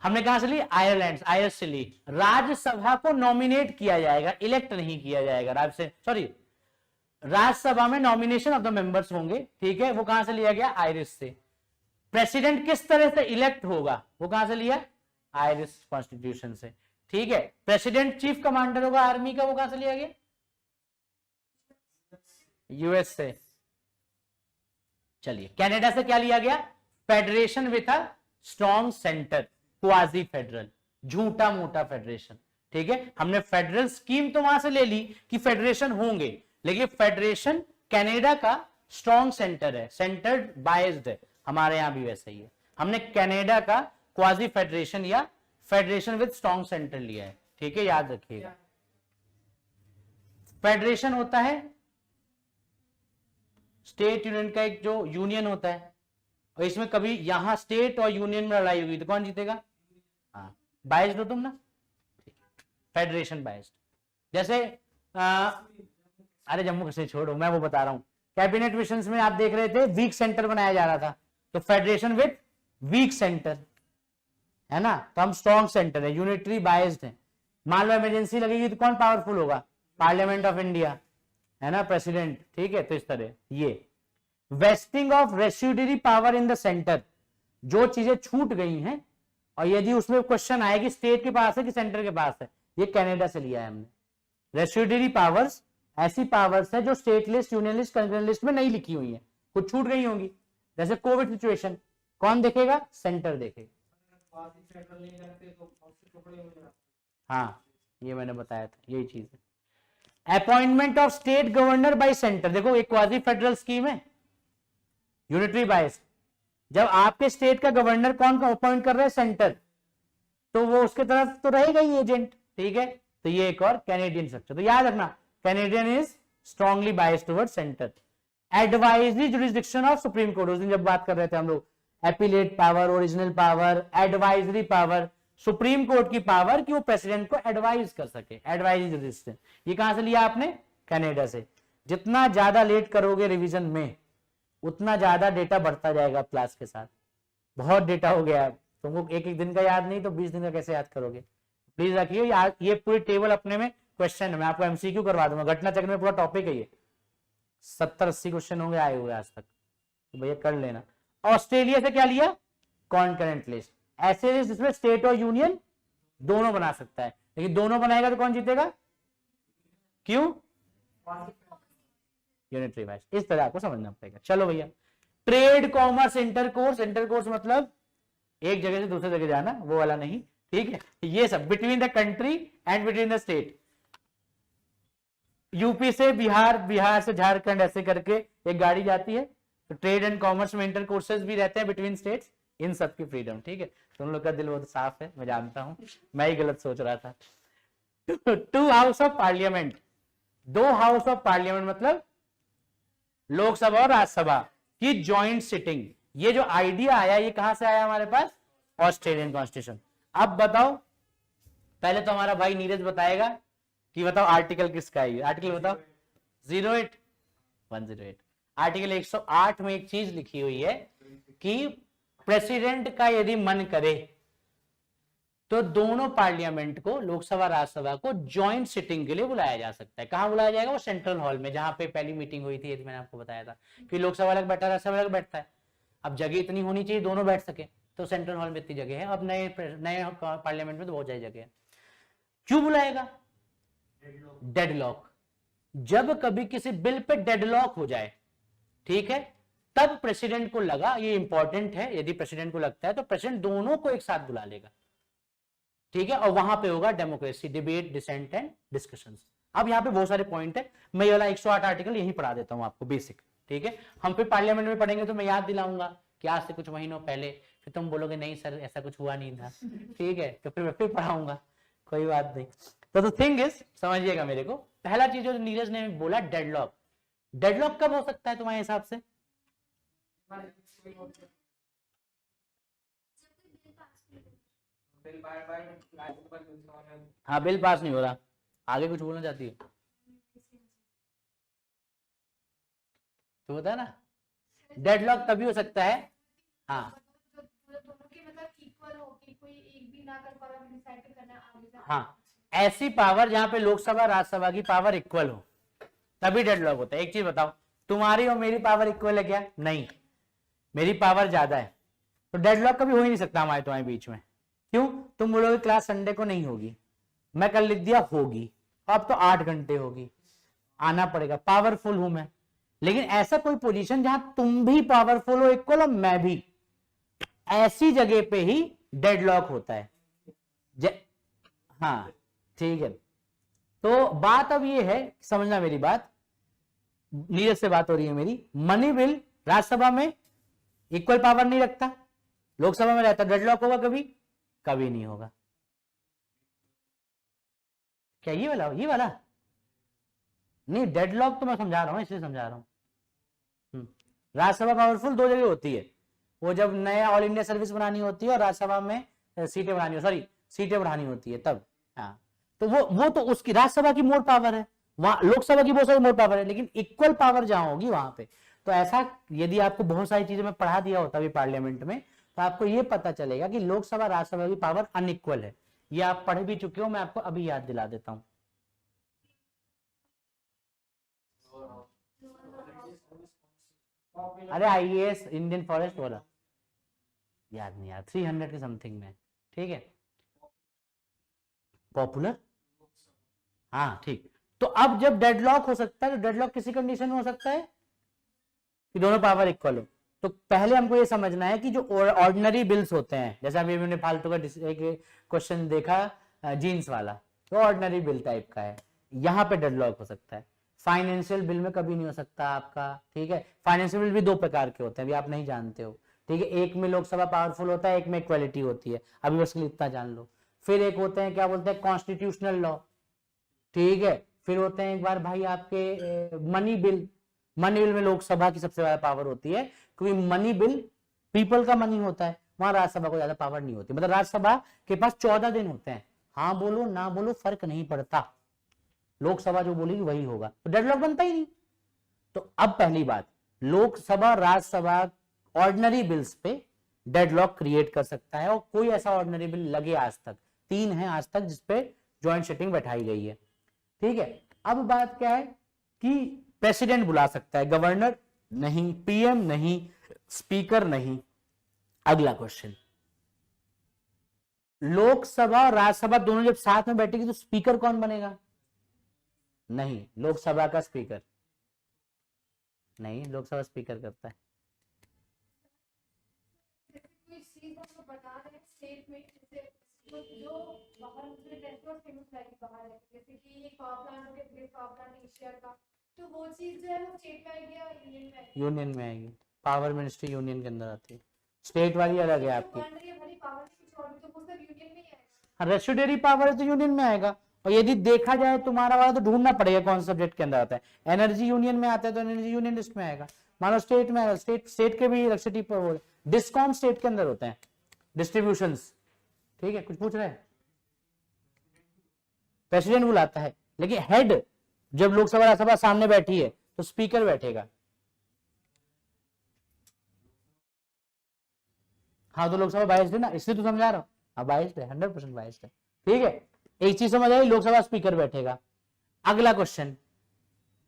हमने कहां से ली, आयरलैंड, आयर्स से ली। राज्यसभा को नॉमिनेट किया जाएगा, इलेक्ट नहीं किया जाएगा, राज्यसभा में नॉमिनेशन ऑफ द मेंबर्स होंगे, ठीक है, वो कहां से लिया गया, आयरिश से। प्रेसिडेंट किस तरह से इलेक्ट होगा, वो कहां से लिया, आयरिश कॉन्स्टिट्यूशन से, ठीक है। प्रेसिडेंट चीफ कमांडर होगा आर्मी का, वो कहां से लिया गया, यूएस से। चलिए, कनाडा से क्या लिया गया, federation with a strong centre, quasi federal, झूठा मोटा फेडरेशन, ठीक है। हमने फेडरल स्कीम तो वहां से ले ली कि फेडरेशन होंगे, लेकिन फेडरेशन कनाडा का स्ट्रॉन्ग सेंटर है, सेंटर्ड बायस्ड है, हमारे यहां भी वैसे ही है। हमने कनाडा का क्वाजी फेडरेशन या फेडरेशन विद स्ट्रॉन्ग सेंटर लिया है, ठीक है, याद रखिएगा। फेडरेशन होता है स्टेट यूनियन का एक जो यूनियन होता है, और इसमें कभी यहां स्टेट और यूनियन में लड़ाई हुई तो कौन जीतेगा, हाँ बायस्ड हो तुम ना, फेडरेशन बायस्ड। जैसे अरे जम्मू कश्मीर छोड़ो, मैं वो बता रहा हूँ। कैबिनेट मिशंस में आप देख रहे थे वीक सेंटर बनाया जा रहा था, तो फेडरेशन विथ वीक सेंटर है ना, तो हम स्ट्रॉन्ग सेंटर है, यूनिटरी बायस्ड है। मान लो इमरजेंसी लगेगी तो कौन पावरफुल होगा? पार्लियामेंट ऑफ इंडिया है ना, प्रेसिडेंट, ठीक है। तो इस तरह ये wasting of residuary power in the centre, जो चीजें छूट गई हैं और यदि उसमें क्वेश्चन आए कि स्टेट के पास है कि सेंटर के पास है, ये कनाडा से लिया है हमने। रेसिड्यूरी पावर्स ऐसी पावर्स है जो state list, union list, concurrent list में नहीं लिखी हुई है, कुछ छूट गई होंगी। जैसे कोविड सिचुएशन कौन देखेगा? सेंटर देखेगा। हाँ ये मैंने बताया था, यही चीज है। Appointment of state governor bye centre, देखो एक क्वाजी फेडरल स्कीम है, यूनिटरी बायस। जब आपके स्टेट का गवर्नर कौन अपॉइंट कर रहा है? सेंटर, तो वो उसके तरफ तो रहेगा ही एजेंट, ठीक है। तो ये एक और कैनेडियन स्ट्रक्चर, तो याद रखना Canadian is strongly biased towards centre. Advisory jurisdiction of supreme court, उस दिन जब बात कर रहे थे हम लोग, appellate power, original power, advisory power, supreme court की पावर कि वो प्रेसिडेंट को एडवाइज कर सके, एडवाइजरी जुरिस्डिक्शन। ये कहां से लिया आपने? कनाडा से। जितना ज्यादा लेट करोगे रिवीजन में उतना ज्यादा डेटा बढ़ता जाएगा क्लास के साथ। बहुत डेटा हो गया, तुमको एक एक दिन का याद नहीं तो 20 दिन का कैसे याद करोगे? प्लीज रखिए ये पूरी टेबल अपने में क्वेश्चन है, मैं आपको एमसीक्यू करवा दूंगा। घटना चक्र में पूरा टॉपिक है ये, 70-80 क्वेश्चन होंगे आए हुए आज तक, तो भैया कर लेना। ऑस्ट्रेलिया से क्या लिया? Concurrent list. ऐसे लिस्ट जिसमें स्टेट और यूनियन दोनों बना सकता है, लेकिन दोनों बनाएगा तो कौन जीतेगा? क्यों? Unitary wise. इस तरह आपको समझना पड़ेगा। चलो भैया, ट्रेड कॉमर्स इंटरकोर्स, इंटरकोर्स मतलब एक जगह से दूसरे जगह जाना, वो वाला नहीं, ठीक है। ये सब between the country and between the state. UP से बिहार, बिहार से झारखंड, ऐसे करके एक गाड़ी जाती है, तो ट्रेड एंड कॉमर्स में इंटर कोर्सेज भी रहते हैं बिटवीन स्टेट्स, इन सब की फ्रीडम, ठीक है। तुम लोग का दिल बहुत साफ है, मैं जानता हूं, मैं ही गलत सोच रहा था। 2 house of parliament, 2 house of parliament मतलब लोकसभा और राज्यसभा की ज्वाइंट सिटिंग। ये जो आइडिया आया ये कहां से आया हमारे पास? Australian constitution. अब बताओ, पहले तो हमारा भाई नीरज बताएगा कि बताओ आर्टिकल किसका है। आर्टिकल बताओ। 108 आर्टिकल 108 में एक चीज लिखी हुई है कि प्रेसिडेंट का यदि मन करे तो दोनों पार्लियामेंट को, लोकसभा राज्यसभा को ज्वाइंट सिटिंग के लिए बुलाया जा सकता है। कहां बुलाया जाएगा? वो सेंट्रल हॉल में, जहां पे पहली मीटिंग हुई थी, यदि मैंने आपको बताया था कि लोकसभा अलग बैठा, राज्यसभा अलग बैठता है। अब जगह इतनी होनी चाहिए दोनों बैठ सके, तो सेंट्रल हॉल में इतनी जगह है। अब नए पार्लियामेंट में तो बहुत ज्यादा जगह है। क्यों बुलाएगा? डेडलॉक। जब कभी किसी बिल पे डेडलॉक हो जाए, ठीक है, तब प्रेसिडेंट को लगा ये इंपॉर्टेंट है, यदि प्रेसिडेंट को लगता है तो प्रेसिडेंट दोनों को एक साथ बुला लेगा, ठीक है। और वहां पे होगा democracy, debate, dissent and discussions. अब यहाँ पे बहुत सारे पॉइंट है, मैं ये वाला 108 आर्टिकल यही पढ़ा देता हूँ आपको बेसिक, ठीक है। हम फिर पार्लियामेंट में पढ़ेंगे तो मैं याद दिलाऊंगा कि आज से कुछ महीनों पहले, फिर तुम बोलोगे नहीं सर ऐसा कुछ हुआ नहीं था, ठीक है, तो फिर मैं फिर पढ़ाऊंगा, कोई बात नहीं। तो द थिंग इज, समझिएगा मेरे को, पहला चीज जो नीरज ने बोला डेडलॉक। डेडलॉक कब हो सकता है तुम्हारे हिसाब से? हाँ बिल पास नहीं हो रहा, आगे कुछ बोलना चाहती है तो बता ना। डेडलॉक तभी हो सकता है, हाँ दोनों के मतलब इक्वल हो कि कोई एक भी ना कर पा रहा, डिसाइड करना आगे जा। हाँ, ऐसी पावर जहां पे लोकसभा राज्यसभा की पावर इक्वल हो तभी डेडलॉक होता है। एक चीज बताओ, तुम्हारी और मेरी पावर इक्वल है क्या? नहीं, मेरी पावर ज्यादा है, तो डेडलॉक कभी हो ही नहीं सकता हमारे तुम्हारे बीच में। क्यों? तुम बोलोगे क्लास संडे को नहीं होगी, मैं कल लिख दिया होगी, अब तो 8 घंटे होगी, आना पड़ेगा, पावरफुल हूं मैं। लेकिन ऐसा कोई पोजीशन जहां तुम भी पावरफुल हो इक्वल और मैं भी, ऐसी जगह पे ही डेडलॉक होता है। हाँ ठीक है, तो बात अब ये है, समझना मेरी बात, नीरज से बात हो रही है मेरी। मनी बिल राज्यसभा में इक्वल पावर नहीं रखता, लोकसभा में रहता, डेडलॉक होगा कभी? कभी नहीं होगा। क्या ये वाला नहीं, डेडलॉक तो मैं समझा रहा हूं, इसलिए समझा रहा हूं। राज्यसभा पावरफुल 2 जगह होती है, वो जब नया ऑल इंडिया सर्विस बनानी होती है और राज्यसभा में सीटें बढ़ानी होती है तब। हाँ, तो वो तो उसकी राज्यसभा की मोर पावर है, वहां लोकसभा की बहुत सारी मोर पावर है, लेकिन इक्वल पावर जहां होगी वहां पे। तो ऐसा यदि आपको बहुत सारी चीजें मैं पढ़ा दिया होता अभी पार्लियामेंट में, तो आपको ये पता चलेगा कि लोकसभा राज्यसभा की पावर अनइक्वल है। ये आप पढ़ भी चुके हो, मैं आपको अभी याद दिला देता हूं। अरे आईएएस इंडियन फॉरेस्ट वाला याद नहीं यार, 300 के समथिंग में, ठीक है। पॉपुलर, हाँ ठीक। तो अब जब डेडलॉक हो सकता है, तो डेडलॉक किसी कंडीशन में हो सकता है कि दोनों पावर इक्वल हो। तो पहले हमको ये समझना है कि जो ऑर्डिनरी बिल्स होते हैं, जैसे अभी मैंने फालतू का एक क्वेश्चन देखा जीन्स वाला, तो ऑर्डिनरी बिल टाइप का है, यहाँ पे डेडलॉक हो सकता है। फाइनेंशियल बिल में कभी नहीं हो सकता आपका, ठीक है। फाइनेंशियल बिल भी दो प्रकार के होते हैं, अभी आप नहीं जानते हो, ठीक है। एक में लोकसभा पावरफुल होता है, एक में इक्वालिटी होती है, अभी बस इतना जान लो। फिर एक होते हैं, क्या बोलते हैं, कॉन्स्टिट्यूशनल लॉ, ठीक है। फिर होते हैं एक बार भाई आपके मनी बिल। मनी बिल में लोकसभा की सबसे ज्यादा पावर होती है, क्योंकि मनी बिल पीपल का मनी होता है, वहां राज्यसभा को ज्यादा पावर नहीं होती। मतलब राज्यसभा के पास 14 दिन होते हैं, हाँ बोलो ना बोलो फर्क नहीं पड़ता, लोकसभा जो बोलेगी वही होगा, तो डेडलॉक बनता ही नहीं। तो अब पहली बात, लोकसभा राज्यसभा ऑर्डिनरी बिल्स पे डेडलॉक क्रिएट कर सकता है, और कोई ऐसा ऑर्डिनरी बिल लगे आज तक, 3 है आज तक जिसपे ज्वाइंट सिटिंग बैठाई गई है, ठीक है। अब बात क्या है कि प्रेसिडेंट बुला सकता है, गवर्नर नहीं, पीएम नहीं, स्पीकर नहीं। अगला क्वेश्चन, लोकसभा और राज्यसभा दोनों जब साथ में बैठेगी तो स्पीकर कौन बनेगा? नहीं, लोकसभा का स्पीकर नहीं, लोकसभा स्पीकर करता है। कोई चीज हमको बता दें स्टेट में, जैसे जो बाहर नेटवर्क फेमस लाइक बाहर है, जैसे कि ये पावर प्लांट हो गया, बिगेस्ट पावर प्लांट एशिया का, तो वो चीज जो है वो स्टेट में आएगी या यूनियन में आएगी? यूनियन में आएगी, पावर मिनिस्ट्री यूनियन के अंदर आती है, स्टेट वाली अलग है आपकी। पावर कुछ और भी, तो वो सब यूनियन में ही आएगा। हाँ, रेस्टोडेरी पावर है तो यूनियन में आएगा। और यदि देखा जाए तुम्हारा वाला तो ढूंढना पड़ेगा कौन सा सब्जेक्ट के अंदर आता है। एनर्जी यूनियन में आता है तो एनर्जी यूनियन लिस्ट में आएगा। मान लो स्टेट में, स्टेट के भी इलेक्ट्रिसिटी पर डिस्कॉम स्टेट के अंदर होते हैं, डिस्ट्रीब्यूशंस, ठीक है। कुछ पूछ रहे हैं? प्रेसिडेंट बुलाता है, लेकिन हेड जब लोकसभा राज्यसभा सामने बैठी है तो स्पीकर बैठेगा। हाँ, तो लोकसभा बाइस्ड है ना, इसलिए तो समझा रहा हूं। हाँ बाइस्ड है, 100% बाइस्ड है, ठीक है। एक चीज समझ आई, लोकसभा स्पीकर बैठेगा। अगला क्वेश्चन,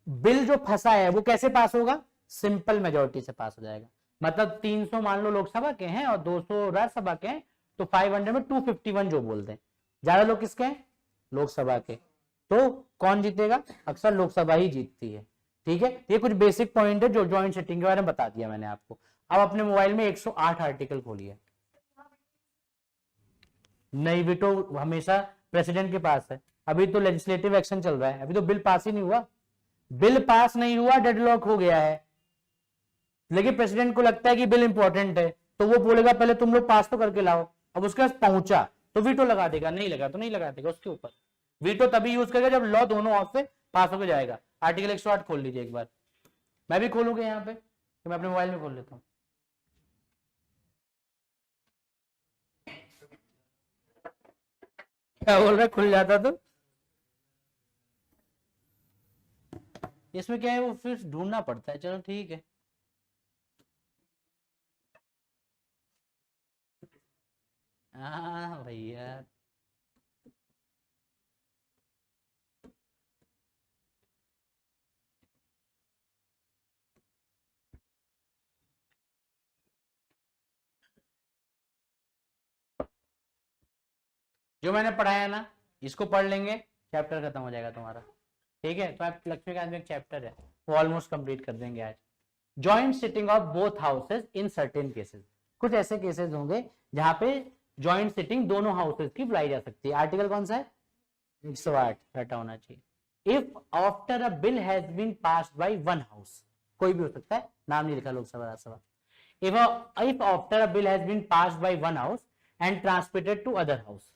बिल जो फंसा है वो कैसे पास होगा? सिंपल मेजोरिटी से पास हो जाएगा। मतलब 300 मान लो लोकसभा के हैं और 200 राज्यसभा के हैं, तो 500 में 251 जो बोलते हैं। ज्यादा लोग किसके हैं? लोकसभा के। तो कौन जीतेगा? अक्सर लोकसभा ही जीतती है, ठीक है। ये कुछ बेसिक पॉइंट है जो ज्वाइंट सिटिंग के बारे में बता दिया मैंने आपको। अब अपने मोबाइल में 108 आर्टिकल खोलिए। नहीं, वीटो हमेशा प्रेसिडेंट के पास है। अभी तो लेजिस्लेटिव एक्शन चल रहा है, अभी तो बिल पास ही नहीं हुआ। बिल पास नहीं हुआ, डेडलॉक हो गया है, लेकिन प्रेसिडेंट को लगता है कि बिल इंपॉर्टेंट है, तो वो बोलेगा पहले तुम लोग पास तो करके लाओ। अब उसके पास पहुंचा तो वीटो लगा देगा, नहीं लगा तो नहीं लगा देगा उसके ऊपर। वीटो तभी यूज करेगा जब लॉ दोनों हाउस से पास होकर जाएगा। आर्टिकल 108 खोल लीजिए एक बार, मैं भी खोलूंगा यहाँ पे, तो मैं अपने मोबाइल में खोल लेता हूँ। क्या बोल रहा है? खुल जाता तो इसमें क्या है, वो फिर ढूंढना पड़ता है। चलो ठीक है, हाँ भैया। जो मैंने पढ़ाया ना, इसको पढ़ लेंगे, चैप्टर खत्म हो जाएगा तुम्हारा, ठीक है। तो आप लक्ष्मीकांत में एक चैप्टर है, वो ऑलमोस्ट कंप्लीट कर देंगे आज। Joint sitting of both houses in certain cases, कुछ ऐसे केसेस होंगे जहां पे जॉइंट सिटिंग दोनों हाउसेज की बुलाई जा सकती है। आर्टिकल कौन सा है? 108 रटा होना चाहिए। If after a bill has been passed by one house, कोई भी हो सकता है, नाम नहीं लिखा Lok Sabha Rajya Sabha. If after a bill has been passed by one house and transmitted to other house,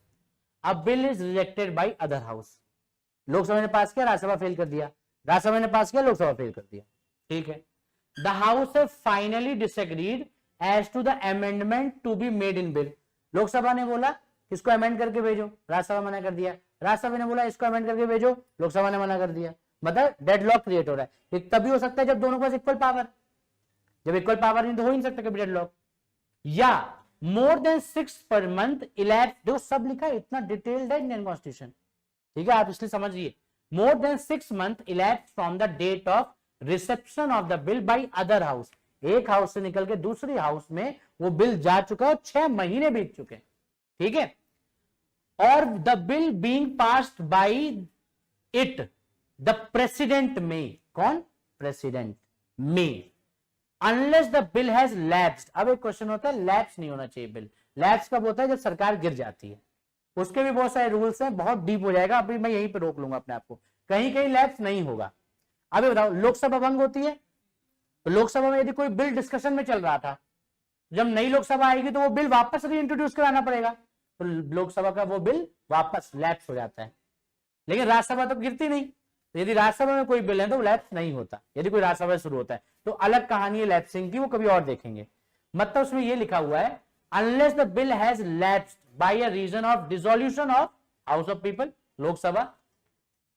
a bill is rejected by other house. Lok Sabha ने pass किया, राज्यसभा फेल कर दिया, राज्यसभा ने पास किया, लोकसभा फेल कर दिया, ठीक है। The house have finally disagreed as to the amendment to be made in bill. Lok Sabha ने बोला इसको अमेंड करके भेजो, राज्यसभा मना कर दिया, राज्यसभा ने बोला इसको अमेंड करके भेजो, लोकसभा ने मना कर दिया, मतलब डेडलॉक क्रिएट हो रहा है। ये तभी हो सकता है जब दोनों के पास इक्वल पावर, जब इक्वल पावर नहीं तो हो ही नहीं सकता कभी डेडलॉक। या मोर देन 6 पर मंथ इलैप्स, जो सब लिखा है इतना डिटेल्ड है इंडियन कॉन्स्टिट्यूशन, ठीक है, आप इसलिए समझिए। More than 6 month elapse from the date of reception of the bill by other house, एक हाउस से निकल के दूसरी हाउस में वो बिल जा चुका है और 6 महीने बीत चुके हैं, ठीक है। और the bill being passed by it the president में, कौन, प्रेसिडेंट में, unless the bill has lapsed. अब एक क्वेश्चन होता है लैप्स नहीं होना चाहिए बिल, लैप्स कब होता है, जब सरकार गिर जाती है, उसके भी बहुत सारे रूल्स हैं, बहुत डीप हो जाएगा, अभी मैं यहीं पे रोक लूंगा अपने आप को, कहीं कहीं लैप्स नहीं होगा। अभी बताओ लोकसभा भंग होती है, तो लोकसभा में यदि कोई बिल डिस्कशन में चल रहा था, जब नई लोकसभा आएगी तो वो बिल वापस रीइंट्रोड्यूस कराना पड़ेगा, तो लोकसभा का वो बिल वापस लैप्स हो जाता है। लेकिन राज्यसभा तो गिरती नहीं, तो यदि राज्यसभा में कोई बिल है तो लैप्स नहीं होता, यदि कोई राज्यसभा शुरू होता है तो अलग कहानी है लैप्सिंग की, वो कभी और देखेंगे। मतलब उसमें ये लिखा हुआ है unless the bill has lapsed by a reason of dissolution of house of people, Lok Sabha,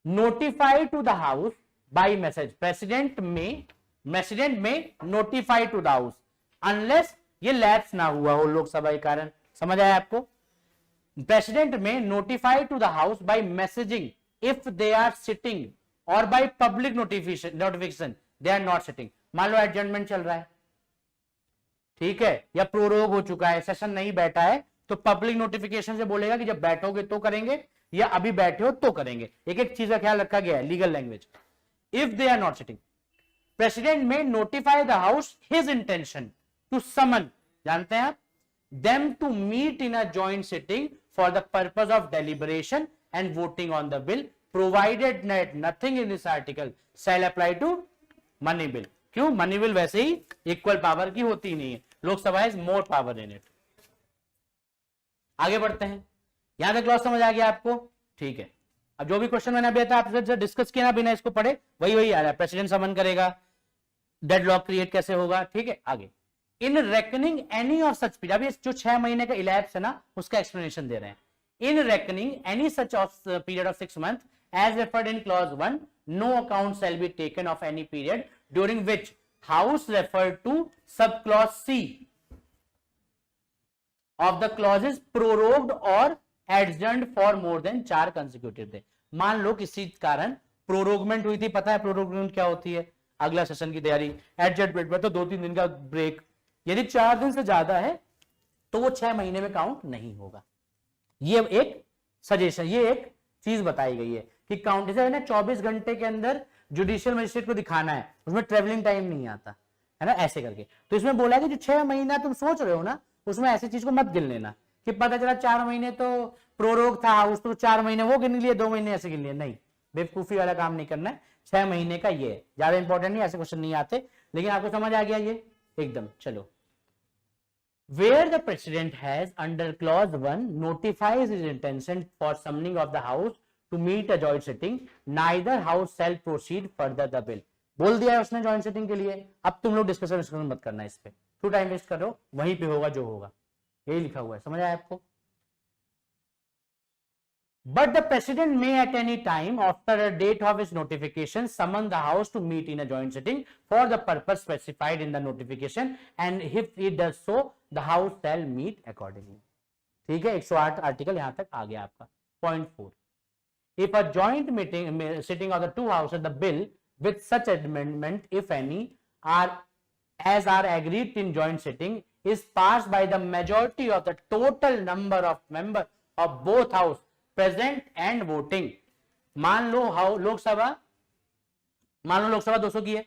notify to the house by message, president may notify to the house, unless ये लैप्स ना हुआ हो लोकसभा के कारण। समझ आया आपको? President may notify to the house by messaging if they are sitting और by public notification they are not sitting. मान लो एडजर्नमेंट चल रहा है, ठीक है, या प्रोरोग हो चुका है, सेशन नहीं बैठा है, तो पब्लिक नोटिफिकेशन से बोलेगा कि जब बैठोगे तो करेंगे या अभी बैठे हो तो करेंगे। एक एक चीज का ख्याल रखा गया है legal language. If they are not sitting, president may notify the house his intention to summon, जानते हैं आप, them to meet in a joint sitting for the purpose of deliberation and voting on the bill, provided that nothing in this article shall apply to money bill। क्यों? Money bill वैसे ही equal power की होती नहीं है, Lok Sabha has more power in it. आगे बढ़ते हैं, यहां तक क्लॉज समझ आ गया आपको? ठीक है। अब जो भी क्वेश्चन मैंने अभी आपसे डिस्कस किया ना बिना इसको पढ़े, वही आ रहा है, प्रेसिडेंट समन करेगा, डेडलॉक क्रिएट कैसे होगा, ठीक है। आगे, in reckoning any of such period, अभी जो 6 महीने का इलैप्स है ना उसका एक्सप्लेनेशन दे रहे हैं। In reckoning any such of period of 6 months as referred in clause 1, no account shall be taken of any period during which house referred to sub clause C of the clauses prorogued or adjourned for more than 4 consecutive days। मान लो किसी कारण प्रोरोगमेंट हुई थी, पता है प्रोरोगमेंट क्या होती है, अगला सेशन की तैयारी, एडजर्नमेंट में तो 2-3 दिन का ब्रेक, यदि 4 दिन से ज्यादा है तो वो 6 महीने में काउंट नहीं होगा। ये एक सजेशन, ये एक चीज बताई गई है कि काउंट जैसे है ना 24 घंटे के अंदर जुडिशियल मजिस्ट्रेट को दिखाना है, उसमें ट्रेवलिंग टाइम नहीं आता है ना, ऐसे करके। तो इसमें बोला कि जो 6 महीना तुम सोच रहे हो ना, उसमें ऐसी चीज को मत गिन लेना कि पता चला 4 महीने तो प्रोरोग था, उस तो 4 महीने वो गिन लिए, 2 महीने ऐसे गिन लिए, नहीं, बेवकूफी वाला काम नहीं करना है। 6 महीने का ये है, ज्यादा इंपॉर्टेंट नहीं, ऐसे क्वेश्चन नहीं आते, लेकिन आपको समझ आ गया ये एकदम। चलो, where the president has under clause 1 notifies his intention for summoning of the house to meet a joint sitting, neither house shall proceed further the bill। बोल दिया है उसने जॉइंट सिटिंग के लिए, अब तुम लोग डिस्कशन मत करना इस पे, टू टाइम वेस्ट कर रहे हो, वहीं पे होगा जो होगा, यही लिखा हुआ है, समझ आया आपको? But the president may at any time after a date of his notification summon the house to meet in a joint sitting for the purpose specified in the notification, and if he does so the house shall meet accordingly। ठीक है, 108 article यहां तक आ गया आपका। Point 4, if a joint meeting sitting of the two houses the bill with such amendment if any are agreed in joint sitting is passed by the majority of the total number of members of both house present and voting. मान लो लोकसभा 200 की है,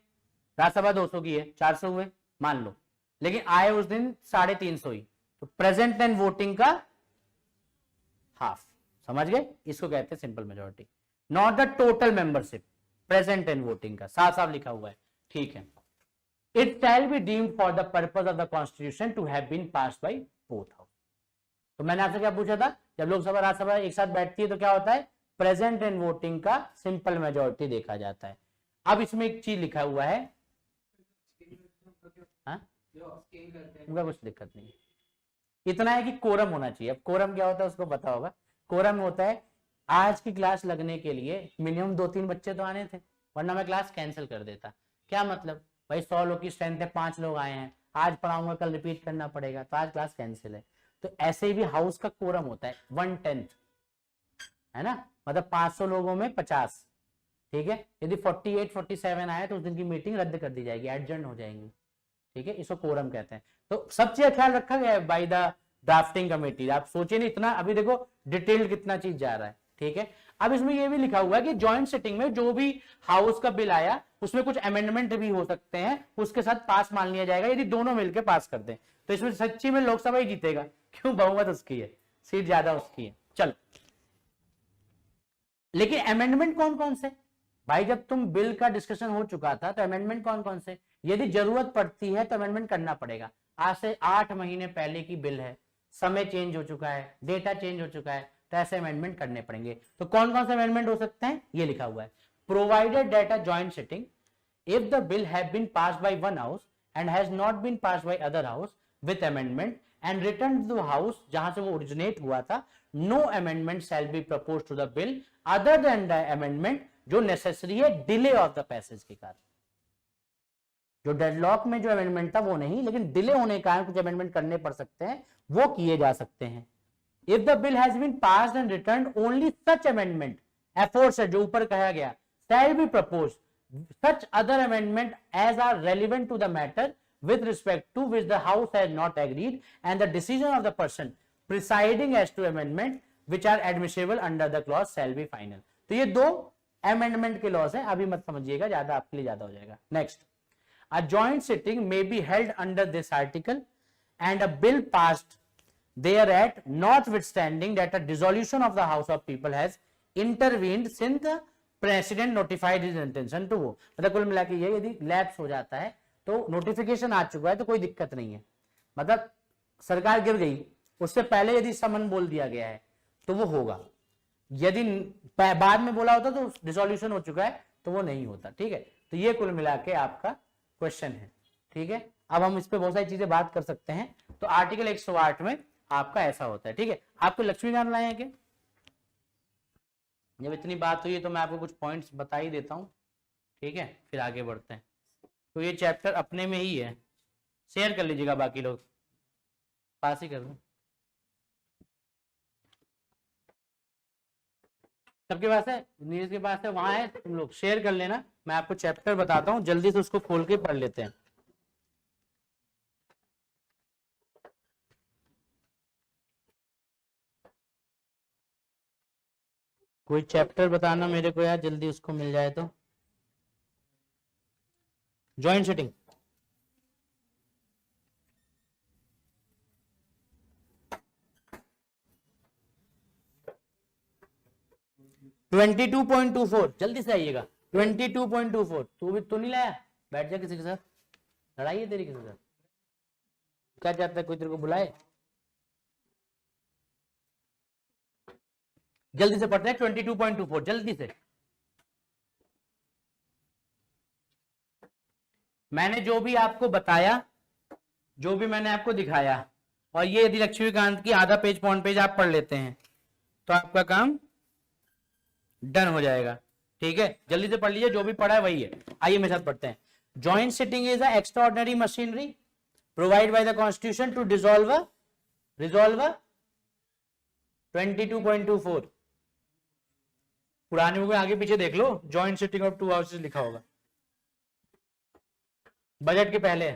राज्यसभा 200 की है, 400 हुए मान लो, लेकिन आए उस दिन 350 ही, तो प्रेजेंट एंड वोटिंग का हाफ, समझ गए? इसको कहते हैं simple majority, not the total membership, present and voting का साफ साफ लिखा हुआ है, ठीक है। It shall be deemed for the purpose of the constitution to have been passed by both house. तो मैंने आपसे क्या पूछा था, जब लोकसभा राज्यसभा एक साथ बैठती है तो क्या होता है, प्रेजेंट एंड वोटिंग का सिंपल मेजोरिटी देखा जाता है। अब इसमें एक चीज लिखा हुआ है, उनका कुछ दिक्कत नहीं है, इतना है कि कोरम होना चाहिए। अब कोरम क्या होता है उसको पता होगा, कोरम होता है आज की क्लास लगने के लिए मिनिमम 2-3 बच्चे तो आने थे, वरना मैं क्लास कैंसिल कर देता। क्या मतलब भाई 100 लोग की स्ट्रेंथ है, 5 लोग आए हैं, आज पढ़ाऊंगा कल रिपीट करना पड़ेगा, तो आज क्लास कैंसिल है। तो ऐसे ही भी हाउस का कोरम होता है 1/10, है ना, मतलब 500 लोगों में 50, ठीक है। यदि 48-47 आए तो उस दिन की मीटिंग रद्द कर दी जाएगी, एडजर्न हो जाएंगी, ठीक है। इसको कोरम कहते हैं। तो सब चीज ख्याल रखा गया है बाय द ड्राफ्टिंग कमेटी। आप सोचिए नहीं इतना, अभी देखो डिटेल्ड कितना चीज जा रहा है, ठीक है। अब इसमें ये भी लिखा हुआ है कि जॉइंट सिटिंग में जो भी हाउस का बिल आया उसमें कुछ अमेंडमेंट भी हो सकते हैं, उसके साथ पास मान लिया जाएगा यदि दोनों मिलकर पास कर दें। तो इसमें सच्ची में लोकसभा ही जीतेगा, क्यों, बहुमत उसकी है, सीट ज्यादा उसकी है। चलो, लेकिन अमेंडमेंट कौन कौन से भाई, जब तुम बिल का डिस्कशन हो चुका था तो अमेंडमेंट कौन कौन से, यदि जरूरत पड़ती है तो अमेंडमेंट करना पड़ेगा। आज से 8 महीने पहले की बिल है, समय चेंज हो चुका है, डेटा चेंज हो चुका है, तो ऐसे अमेंडमेंट करने पड़ेंगे। तो कौन कौन से अमेंडमेंट हो सकते हैं, ये लिखा हुआ है। Provided data joint sitting if the bill have been passed by one house and has not been passed by other house with amendment and return to the house जहां से वो ओरिजिनेट हुआ था, no amendment shall be proposed to the bill other than the amendment जो necessary है delay of the passage के कारण। जो डेडलॉक में जो अमेंडमेंट था वो नहीं, लेकिन डिले होने के कारण कुछ अमेंडमेंट करने पड़ सकते हैं, वो किए जा सकते हैं। If the bill has been passed and returned only such amendment aforesaid, जो ऊपर कहा गया, shall be proposed such other amendment as are relevant to the matter with respect to which the house has not agreed and the decision of the person presiding as to amendment which are admissible under the clause shall be final। तो ये दो amendment के laws है, अभी मत समझिएगा, ज्यादा आपके लिए ज्यादा हो जाएगा। Next, a joint sitting may be held under this article and a bill passed thereat notwithstanding that a dissolution of the house of people has intervened since the president notified his intention to वो, मतलब कुल मिला के ये यदि lapse हो जाता है तो नोटिफिकेशन आ चुका है तो कोई दिक्कत नहीं है, मतलब सरकार गिर गई उससे पहले यदि समन बोल दिया गया है तो वो होगा, यदि बाद में बोला होता तो डिसोल्यूशन हो चुका है तो वो नहीं होता, ठीक है। तो ये कुल मिला के आपका क्वेश्चन है, ठीक है। अब हम इस पे बहुत सारी चीजें बात कर सकते हैं। तो आर्टिकल 108 में आपका ऐसा होता है, ठीक है। आपको लक्ष्मीकांत लाए हैं क्या, जब इतनी बात हुई है तो मैं आपको कुछ पॉइंट्स बता ही देता हूं, ठीक है, फिर आगे बढ़ते हैं। तो ये चैप्टर अपने में ही है, शेयर कर लीजिएगा, बाकी लोग पास ही कर दो, सबके पास है, नीरज के पास है, वहां है, तुम लोग शेयर कर लेना। मैं आपको चैप्टर बताता हूं, जल्दी से उसको खोल के पढ़ लेते हैं। कोई चैप्टर बताना मेरे को यार, जल्दी उसको मिल जाए तो। जॉइंट सिटिंग, (22.24) जल्दी से आइएगा। 22.24 तू भी तो नहीं लाया, बैठ जा, किसी के साथ लड़ाई है तेरी, किसी के साथ क्या चाहता है, कोई तेरे को बुलाए, जल्दी से पढ़ते हैं 22.24 जल्दी से। मैंने जो भी आपको बताया, जो भी मैंने आपको दिखाया, और ये यदि लक्ष्मीकांत की आधा पेज पौन पेज आप पढ़ लेते हैं तो आपका काम डन हो जाएगा, ठीक है। जल्दी से पढ़ लीजिए, जो भी पढ़ा है वही है। आइए मेरे साथ पढ़ते हैं। Joint sitting is a extraordinary machinery provide by the constitution to resolve 22.24। पुराने में आगे पीछे देख लो, जॉइंट सिटिंग ऑफ 2 हाउसेस लिखा होगा, बजट के पहले।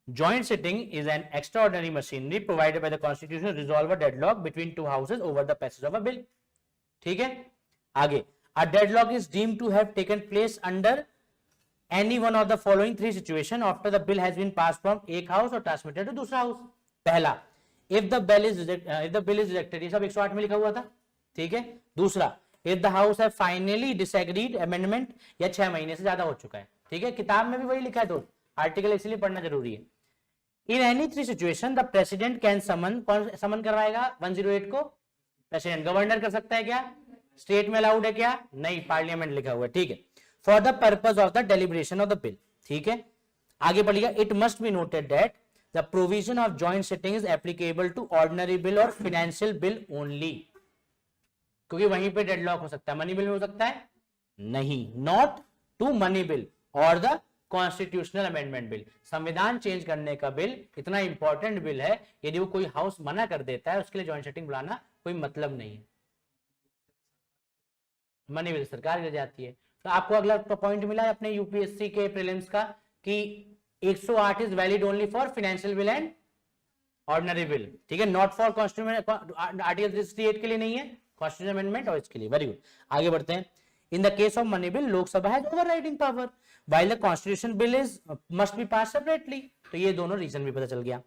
Joint sitting is an extraordinary machinery provided by the constitution resolve a deadlock between 2 houses over the passage of a bill, ठीक है। आगे, a deadlock is deemed to have taken place under any one of the following 3 situation after the bill has been passed from एक house और transmitted to दूसरा house. पहला, if the bill is rejected, ये सब 108 में लिखा हुआ था, ठीक है। दूसरा, if the house have finally disagreed amendment, या 6 महीने से ज्यादा हो चुका है, ठीक है। किताब में भी वही लिखा है दोस्त, आर्टिकल इसलिए पढ़ना जरूरी है। In any 3 situation the president can summon, कौन समन करवाएगा 108 को, प्रेसिडेंट। गवर्नर कर सकता है क्या, स्टेट में अलाउड है क्या, नहीं, पार्लियामेंट लिखा हुआ है, ठीक है। For the purpose of the deliberation of the bill, ठीक है। आगे पढ़िएगा, it must be noted that the provision of joint sitting is applicable to ordinary bill और फाइनेंशियल बिल ओनली। क्योंकि वहीं पे डेडलॉक हो सकता है। मनी बिल में हो सकता है नहीं, नॉट टू मनी बिल और द कॉन्स्टिट्यूशनल अमेंडमेंट बिल। संविधान चेंज करने का बिल इतना इंपॉर्टेंट बिल है, यदि वो कोई हाउस मना कर देता है उसके लिए जॉइंट सिटिंग बुलाना कोई मतलब नहीं है। मनी बिल सरकार गिर जाती है। तो आपको अगला पॉइंट मिला है अपने यूपीएससी के प्रीलिम्स का कि 108 is valid only for financial bill and ordinary bill, ठीक है, नॉट फॉर कॉन्स्टिट्यूशन। आर्टिकल 68 के लिए नहीं है, कॉन्स्टिट्यूशन अमेंडमेंट और इसके लिए। वेरी गुड, आगे बढ़ते हैं। In the case of money bill Lok Sabha has overriding power while the constitution bill is must be pass separately. तो ये दोनों रीजन भी पता चल गया।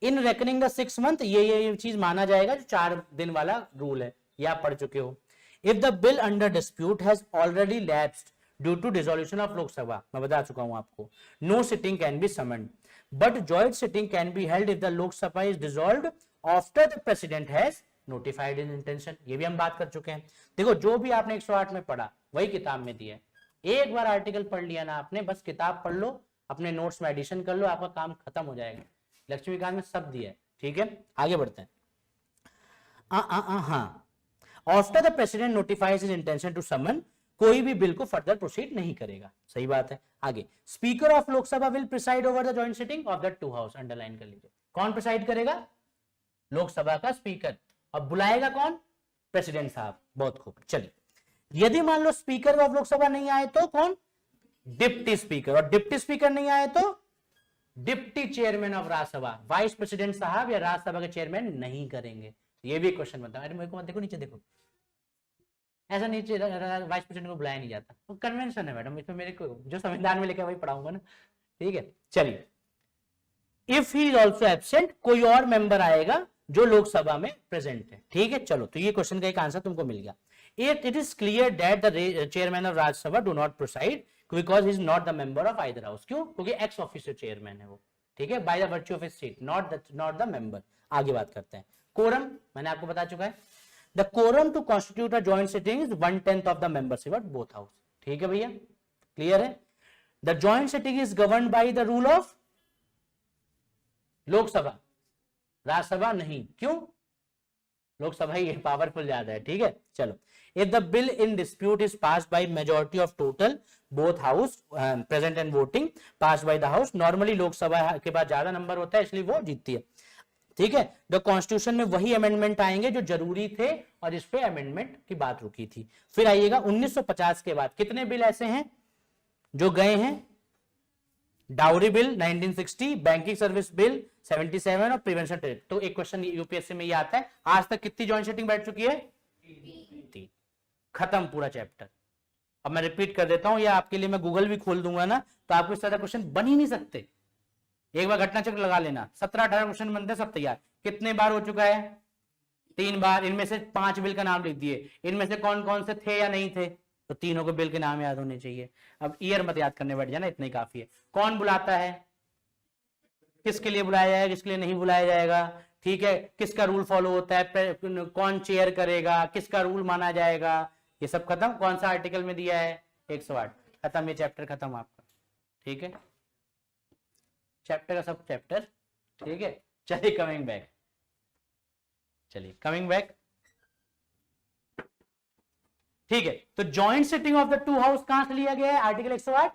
इन रेकनिंग द 6 मंथ, ये चीज माना जाएगा जो 4 दिन वाला रूल है, ये आप पढ़ चुके हो। If the bill under dispute has already lapsed due to dissolution of Lok Sabha, मैं बता चुका हूं आपको, no sitting can be summoned but joint sitting can be held if the Lok Sabha is dissolved after the president has notified in intention. ये भी हम बात कर चुके हैं। देखो जो भी आपने 108 में पढ़ा वही किताब में दिया है। एक बार आर्टिकल पढ़ लिया ना आपने, बस किताब पढ़ लो, अपने नोट्स में एडिशन कर लो, आपका काम खत्म हो जाएगा। लक्ष्मीकांत में सब दिया है, ठीक है। आगे बढ़ते हैं। हाँ, after the president notifies his intention to summon, कोई भी बिल को फर्दर प्रोसीड नहीं करेगा। सही बात है। आगे, speaker of Lok Sabha will preside over the joint sitting of the to house. Underline कर लीजिए, कौन प्रिसाइड करेगा? लोकसभा का स्पीकर। अब बुलाएगा कौन? प्रेसिडेंट साहब। बहुत खूब, चलिए। यदि मान लो स्पीकर ऑफ लोकसभा नहीं आए तो कौन? Deputy speaker. और डिप्टी स्पीकर नहीं आए तो deputy chairman of Rajya Sabha. Vice president साहब या राज्यसभा के चेयरमैन नहीं करेंगे। ये भी क्वेश्चन बनता है। अरे मेरे को मत देखो, नीचे देखो, ऐसा नीचे वाइस प्रेसिडेंट को बुलाया नहीं जाता, वो कन्वेंशन है मैडम। इसमें मेरे को जो संविधान में लिखा है वही पढ़ाऊंगा ना, ठीक है। चलिए, if he is also absent, कोई और मेंबर आएगा जो लोकसभा में प्रेजेंट है, ठीक है। चलो, तो ये क्वेश्चन का एक आंसर तुमको मिल गया। It is clear that the chairman of Rajya Sabha do not preside because he is not the member of either house. क्यों? क्योंकि ex officio chairman है वो, ठीक है, by the virtue of his seat, not the member. आगे बात करते हैं। quorum मैंने आपको बता चुका है। The quorum to constitute a joint sitting is 1/10 of the membership of both house. ठीक है भैया, क्लियर है। The joint sitting is governed by the rule of Lok Sabha, Rajya Sabha नहीं। क्यों? लोकसभा ही पावरफुल ज्यादा है, ठीक है। चलो, if the bill in dispute is passed by majority of total both house present and voting passed by the house, normally Lok Sabha के बाद ज्यादा नंबर होता है इसलिए वो जीतती है, ठीक है। द कॉन्स्टिट्यूशन में वही अमेंडमेंट आएंगे जो जरूरी थे और इस पे अमेंडमेंट की बात रुकी थी। फिर आइएगा 1950 के बाद कितने बिल ऐसे हैं जो गए हैं? Dowry bill 1960, banking service bill 77 और प्रिवेंशन टेरिफ। तो एक क्वेश्चन यूपीएससी में ये आता है, आज तक कितनी जॉइंट सिटिंग बैठ चुकी है? 3। खत्म पूरा चैप्टर। अब मैं रिपीट कर देता हूं, या आपके लिए मैं गूगल भी खोल दूंगा ना, तो आपको इस तरह क्वेश्चन बन ही नहीं सकते। एक बार घटना चक्र लगा लेना, 17-18 क्वेश्चन बनते, सब तैयार। कितने बार हो चुका है? 3 बार। इनमें से 5 बिल का नाम लिख दिए, इनमें से कौन कौन से थे या नहीं थे, तो तीनों के बिल के नाम याद होने चाहिए। अब ईयर मत याद करने बैठ जाना, इतना ही काफी है। कौन बुलाता है, किसके लिए बुलाया जाएगा, किसके लिए नहीं बुलाया जाएगा, ठीक है, किसका रूल फॉलो होता है, कौन चेयर करेगा, किसका रूल माना जाएगा, ये सब खत्म। कौन सा आर्टिकल में दिया है? 108। खत्म, ये चैप्टर खत्म आपका, ठीक है। चैप्टर का सब चैप्टर, ठीक है। चलिए कमिंग बैक, चलिए कमिंग बैक, ठीक है। तो joint sitting of the to house कहां से लिया गया है? आर्टिकल 108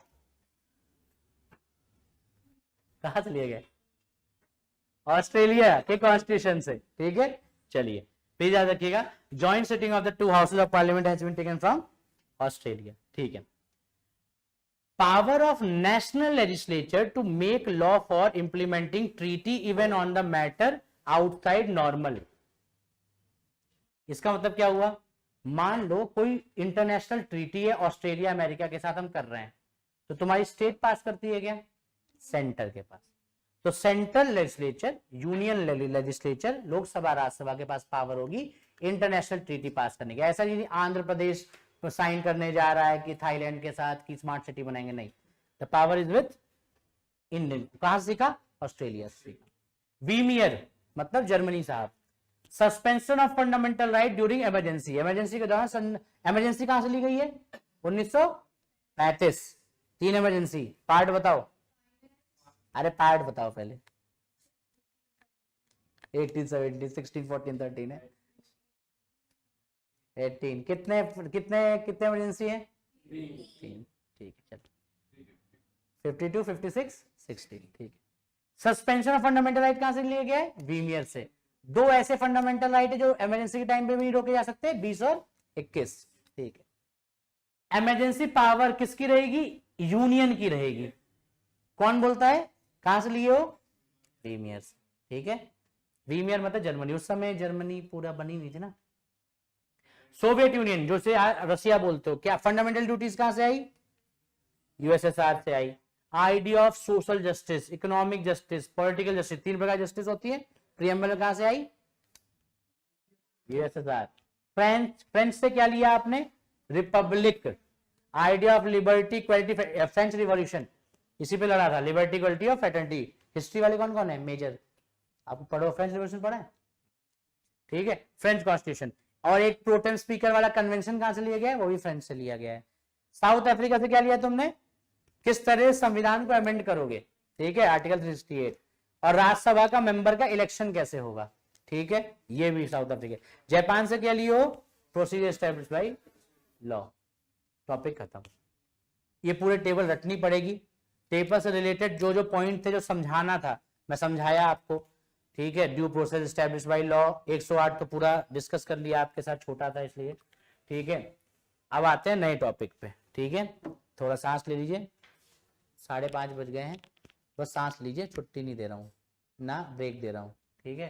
कहां से लिया गया? ऑस्ट्रेलिया के कॉन्स्टिट्यूशन से, ठीक है। चलिए प्लीज याद रखिएगा, joint sitting of the two houses of parliament has been taken from Australia, ठीक है। Power of national legislature to make law for implementing treaty even on the matter outside normal. इसका मतलब क्या हुआ? मान लो कोई इंटरनेशनल ट्रीटी है ऑस्ट्रेलिया अमेरिका के साथ हम कर रहे हैं, तो तुम्हारी स्टेट पास करती है क्या? सेंटर के पास। तो central legislature, union legislature, Lok Sabha Rajya Sabha के पास पावर होगी इंटरनेशनल ट्रीटी पास करने की। ऐसा नहीं आंध्र प्रदेश साइन करने जा रहा है कि थाईलैंड के साथ की स्मार्ट सिटी बनाएंगे, नहीं। The power is with Indian. कहां से सीखा? ऑस्ट्रेलिया से सीखा। वीमियर मतलब जर्मनी साहब। Suspension of fundamental right during emergency, emergency के दौरान। इमरजेंसी कहां से ली गई है? 1935। 3 इमरजेंसी। पार्ट बताओ, अरे पार्ट बताओ पहले। 18, 17, 16, 14, 13 है। 18 कितने कितने कितने इमरजेंसी है? 3। ठीक है, चलो 52, 56, 16। ठीक है। सस्पेंशन ऑफ फंडामेंटल राइट कहां से लिया गया है? वीमियर से। दो ऐसे फंडामेंटल राइट है जो इमरजेंसी के टाइम पे भी नहीं रोके जा सकते, 20 और 21। ठीक है। इमरजेंसी पावर किसकी रहेगी? यूनियन की रहेगी। कौन बोलता है? कहां से लिए हो? वीमियर से। ठीक है। वीमियर मतलब जर्मनी, उस समय जर्मनी पूरा बनी हुई थी ना। सोवियत यूनियन जो से रसिया बोलते हो, क्या फंडामेंटल ड्यूटीज कहां से आई? यूएसएसआर से आई। Idea of social justice, economic justice, political justice, 3 प्रकार जस्टिस होती है, प्रियम्बल कहां से आई? यूएसएसआर। फ्रेंच, फ्रेंच से क्या लिया आपने? Republic. Idea of liberty equality, French revolution इसी पे लड़ा था, लिबर्टी इक्वालिटी और फ्रेटर्निटी। हिस्ट्री वाले कौन कौन है मेजर? आप पढ़ो, फ्रेंच रिवॉल्यूशन पढ़ा है? ठीक है। French constitution. और एक प्रोटेम स्पीकर वाला कन्वेंशन कहां से लिया गया है? वो भी फ्रेंच से लिया गया है। साउथ अफ्रीका से क्या लिया तुमने? किस तरह संविधान को अमेंड करोगे? ठीक है, आर्टिकल 368। और राज्यसभा का मेंबर का इलेक्शन कैसे होगा? ठीक है, ये भी साउथ अफ्रीका। जापान से क्या लियो? Procedure established by law. Topic खत्म। ये पूरे टेबल रटनी पड़ेगी। पेपर से रिलेटेड जो जो पॉइंट थे, जो समझाना था, मैं समझाया आपको। ठीक है, due process established by law 108 तो पूरा डिस्कस कर लिया आपके साथ, छोटा था इसलिए। ठीक है, अब आते हैं नए टॉपिक पे। ठीक है, थोड़ा सांस ले लीजिए, 5:30 बज गए हैं, बस सांस लीजिए, छुट्टी नहीं दे रहा हूँ ना, ब्रेक दे रहा हूँ। ठीक है,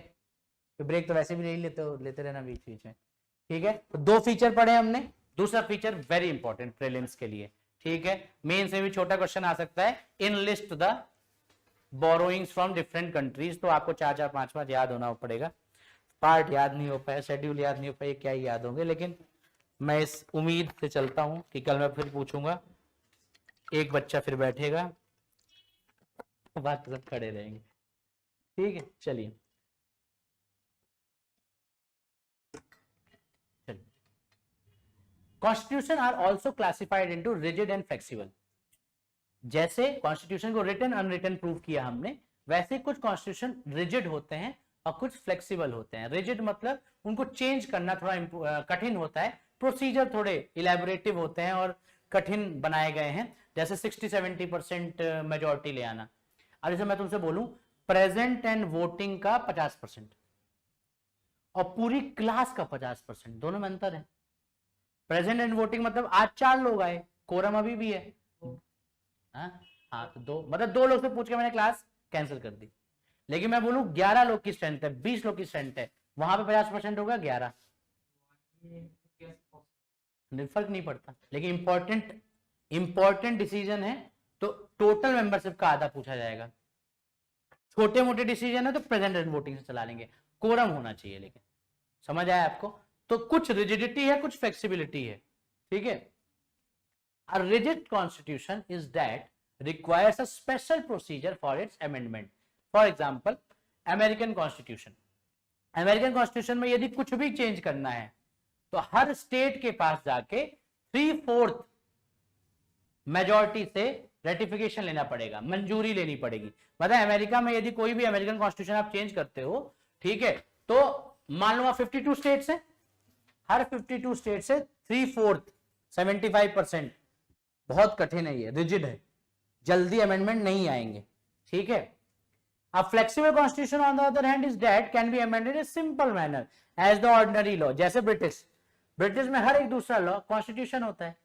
तो ब्रेक तो वैसे भी नहीं लेते रहना बीच बीच में। ठीक है, तो 2 फीचर पढ़े हमने। दूसरा फीचर वेरी इंपॉर्टेंट प्रीलिम्स के लिए। ठीक है, मेन से भी छोटा क्वेश्चन आ सकता है, in list the borrowings from different countries. तो आपको 4-4, 5-5 याद होना पड़ेगा। पार्ट याद नहीं हो पाया, शेड्यूल याद नहीं हो पाया, क्या ही याद होंगे, लेकिन मैं इस उम्मीद से चलता हूं कि कल मैं फिर पूछूंगा, एक बच्चा फिर बैठेगा, बात सब खड़े रहेंगे। ठीक है, चलिए constitution are also classified into rigid and flexible. जैसे कॉन्स्टिट्यूशन को रिटन अनरिटन प्रूव किया हमने, वैसे कुछ कॉन्स्टिट्यूशन रिजिड होते हैं और कुछ फ्लेक्सिबल होते हैं। रिजिड मतलब उनको चेंज करना थोड़ा कठिन होता है, प्रोसीजर थोड़े इलेबोरेटिव होते हैं और कठिन बनाए गए हैं, जैसे 60-70% मेजोरिटी ले आना। अब जैसे मैं तुमसे बोलूं प्रेजेंट एंड वोटिंग का 50% और पूरी क्लास का 50%, दोनों में अंतर है। प्रेजेंट एंड वोटिंग मतलब आज 4 लोग आए, कोरम अभी भी है। हाँ तो 2 मतलब 2 लोग से पूछ के मैंने क्लास कैंसिल कर दी। लेकिन मैं बोलूं 11 लोग की स्ट्रेंथ है, 20 लोग की स्ट्रेंथ है, वहां पे 50% होगा 11, फर्क नहीं पड़ता। लेकिन इंपॉर्टेंट डिसीजन है तो टोटल मेंबरशिप का आधा पूछा जाएगा। छोटे मोटे डिसीजन है तो प्रेजेंट एंड वोटिंग से चला लेंगे, कोरम होना चाहिए। लेकिन समझ आया आपको? तो कुछ रिजिडिटी है, कुछ फ्लेक्सिबिलिटी है। ठीक है, a rigid constitution is that requires a special procedure for its amendment. For example, American Constitution. American Constitution में यदि कुछ भी चेंज करना है तो हर स्टेट के पास जाके 3/4 मेजॉरिटी से रेटिफिकेशन लेना पड़ेगा, मंजूरी लेनी पड़ेगी। मतलब अमेरिका में यदि कोई भी अमेरिकन कॉन्स्टिट्यूशन आप चेंज करते हो, ठीक है, तो मान लो 52 स्टेट्स है, हर 52 स्टेट से 3/4 75%, बहुत कठिन है, ये रिजिड है, जल्दी अमेंडमेंट नहीं आएंगे। ठीक है, a flexible constitution on the other hand is that can be amended in a simple manner as the ordinary law. जैसे ब्रिटिश में हर एक दूसरा लॉ कॉन्स्टिट्यूशन होता है।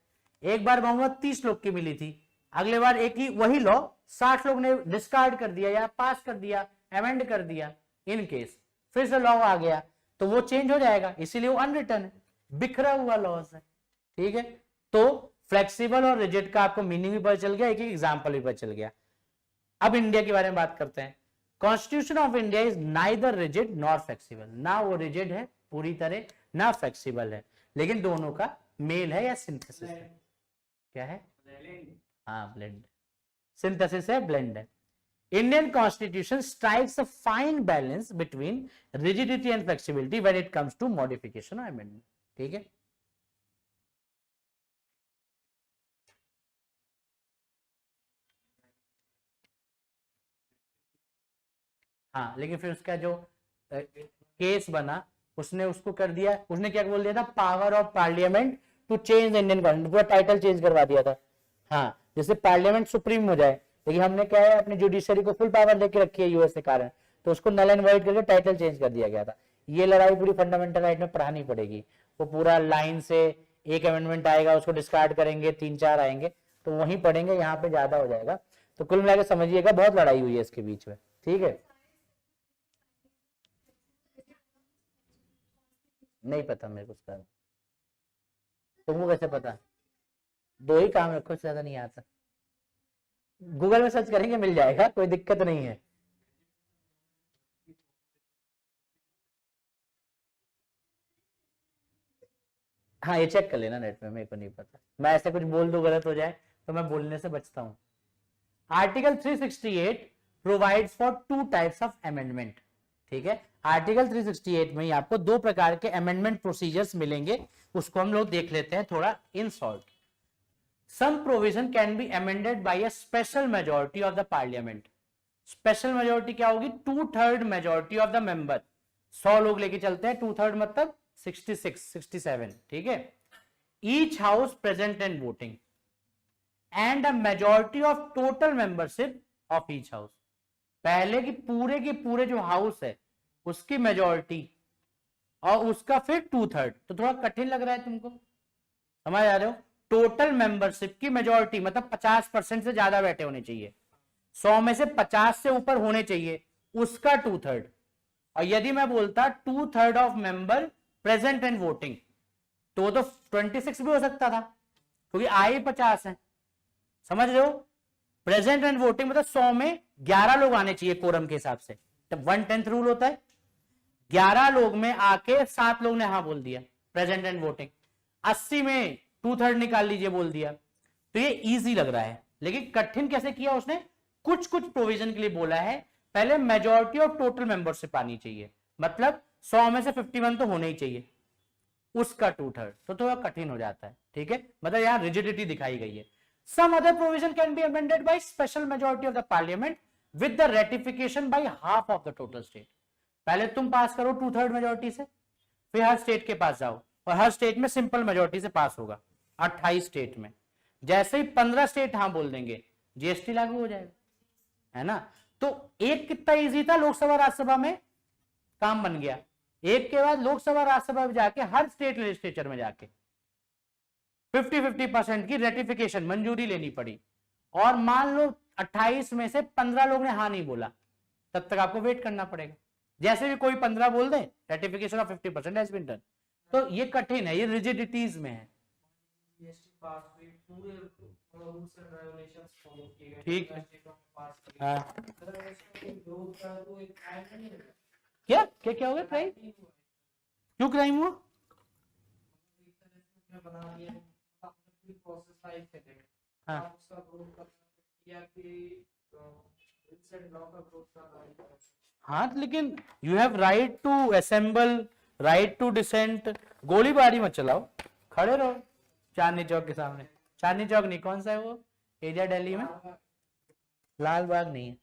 एक बार बहुमत 30 लोग की मिली थी, अगले बार एक ही वही लॉ 60 लोग ने डिस्कार्ड कर दिया या पास कर दिया, अमेंड कर दिया, इन केस फिर से लॉ आ गया तो वो चेंज हो जाएगा, इसीलिए वो अनरिटन है, बिखरा हुआ लॉज है। ठीक है, तो फ्लेक्सिबल और रिजिड का आपको मीनिंग भी पता चल गया, एक एग्जांपल भी पता चल गया। अब इंडिया के बारे में बात करते हैं। Constitution of India is neither rigid nor flexible, ना वो रिजिड है पूरी तरह, ना फ्लेक्सिबल है, लेकिन दोनों का मेल है या सिंथेसिस है। क्या है? हाँ, ब्लेंड, सिंथेसिस है, ब्लेंड है। Indian constitution strikes a fine balance between rigidity and flexibility when it comes to modification और अमेंडमेंट। ठीक है, हाँ, लेकिन फिर उसका जो केस बना उसने उसको कर दिया, उसने क्या बोल दिया था, power of parliament to change Indian constitution, पूरा टाइटल चेंज करवा दिया था। हाँ, जैसे पार्लियामेंट सुप्रीम हो जाए, लेकिन हमने क्या है अपनी जुडिशरी को फुल पावर लेके रखी है यूएस के कारण, तो उसको नल एंड वाइड करके टाइटल चेंज कर दिया गया था। ये लड़ाई पूरी फंडामेंटल राइट में पढ़ानी पड़ेगी, वो पूरा लाइन से एक अमेंडमेंट आएगा उसको डिस्कार्ड करेंगे, 3-4 आएंगे, तो वहीं पढ़ेंगे, यहाँ पे ज्यादा हो जाएगा। तो कुल मिलाकर समझिएगा बहुत लड़ाई हुई है इसके बीच में, ठीक है। नहीं पता मेरे को उसका, तुमको कैसे पता? 2 ही काम रखो, ज्यादा नहीं आता, गूगल में सर्च करेंगे मिल जाएगा, कोई दिक्कत नहीं है। हाँ ये चेक कर लेना नेट में, मेरे को नहीं पता, मैं ऐसे कुछ बोल दूं गलत हो जाए तो मैं बोलने से बचता हूं। Article 368 provides for 2 types of amendment, ठीक है। आर्टिकल 368 में ही आपको 2 प्रकार के अमेंडमेंट प्रोसीजर्स मिलेंगे, उसको हम लोग देख लेते हैं थोड़ा in short. Some provision can be amended by a special majority of the parliament. Special majority क्या होगी? 2/3 मेजॉरिटी ऑफ द मेंबर। 100 लोग लेके चलते हैं, 2/3 मतलब 67, ठीक है। Each house present and voting and a majority of total membership of each house. पहले की पूरे जो हाउस है उसकी मेजॉरिटी और उसका फिर 2/3, तो थोड़ा कठिन लग रहा है तुमको, समझ आ रहे हो? टोटल मेंबरशिप की मेजॉरिटी मतलब 50% से ज्यादा बैठे होने चाहिए, 100 में से 50 से ऊपर होने चाहिए, उसका 2/3। और यदि मैं बोलता 2/3 of member present and voting, तो 26 भी हो सकता था, क्योंकि आए 50 है, समझ रहे हो? प्रेजेंट एंड वोटिंग मतलब 100 में 11 लोग आने चाहिए कोरम के हिसाब से, तब 1/10 रूल होता है। 11 लोग में आके 7 लोग ने हाँ बोल दिया, प्रेजेंट एंड वोटिंग। 80 में 2/3 निकाल लीजिए, बोल दिया, तो ये इजी लग रहा है। लेकिन कठिन कैसे किया उसने? कुछ प्रोविजन के लिए बोला है पहले मेजॉरिटी ऑफ टोटल मेंबरशिप आनी चाहिए, मतलब 100 में से 51 तो होने ही चाहिए, उसका 2/3, तो थोड़ा कठिन हो जाता है, ठीक है। मतलब यहां रिजिडिटी दिखाई गई है। Some other provision can be amended by special majority of the parliament with the ratification by half of the total state. पहले तुम पास करो 2/3 मेजॉरिटी से, फिर हर स्टेट के पास जाओ, और हर स्टेट में सिंपल मेजॉरिटी से पास होगा। 28 स्टेट में जैसे ही 15 स्टेट हाँ बोल देंगे, जीएसटी लागू हो जाएगा, है ना। तो एक कितना इजी था, लोकसभा राज्यसभा में काम बन गया। एक के बाद लोकसभा राज्यसभा में जाके हर स्टेट लेजिस्लेचर में जाके 50-50% की रेटिफिकेशन मंजूरी लेनी पड़ी। और मान लो 28 में से 15 लोग ने हाँ नहीं बोला, तब तक आपको वेट करना पड़ेगा। जैसे भी कोई 15 बोल दे, ratification of 50% has been done. तो ये कठिन है, ये रिजिडिटीज में है, ठीक है। हाँ। क्या क्या क्या हो गया? क्राइम क्यों क्राइम हुआ? हाँ हाँ, लेकिन you have right to assemble, right to dissent. गोलीबारी मत चलाओ, खड़े रहो चांदनी चौक के सामने। चांदनी चौक नहीं, कौन सा है वो एरिया दिल्ली में? लाल बाग नहीं है,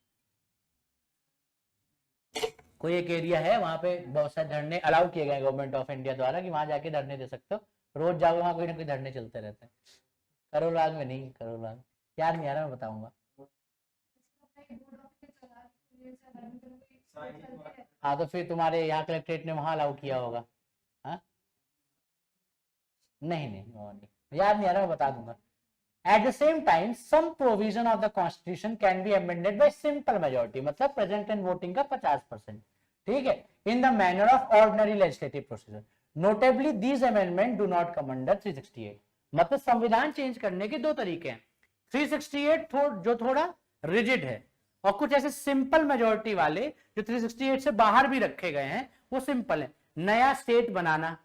कोई एक एरिया है, वहां पे बहुत सारे धरने अलाउ किए गए गवर्नमेंट ऑफ इंडिया द्वारा कि वहां जाके धरने दे सकते हो। रोज जाओ, वहां कोई ना कोई धरने चलते रहते हैं। करोल बाग में नहीं, करोल बाग याद नहीं आ रहा, मैं बताऊंगा। हाँ तो फिर तुम्हारे यहाँ कलेक्ट्रेट ने वहां अलाउ किया होगा। हाँ नहीं, वो नहीं, याद नहीं आ रहा, मैं बता दूंगा। At the same time, some provision of the Constitution can be amended by simple majority, मतलब present and voting का 50%, ठीक है, in the manner of ordinary legislative procedure. Notably, these amendments do not come under 368. मतलब संविधान change करने के 2 तरीके हैं। 368 जो थोड़ा रिजिड है, और कुछ ऐसे सिंपल मेजोरिटी वाले जो 368 से बाहर भी रखे गए हैं, वो सिंपल है। नया स्टेट बनाना,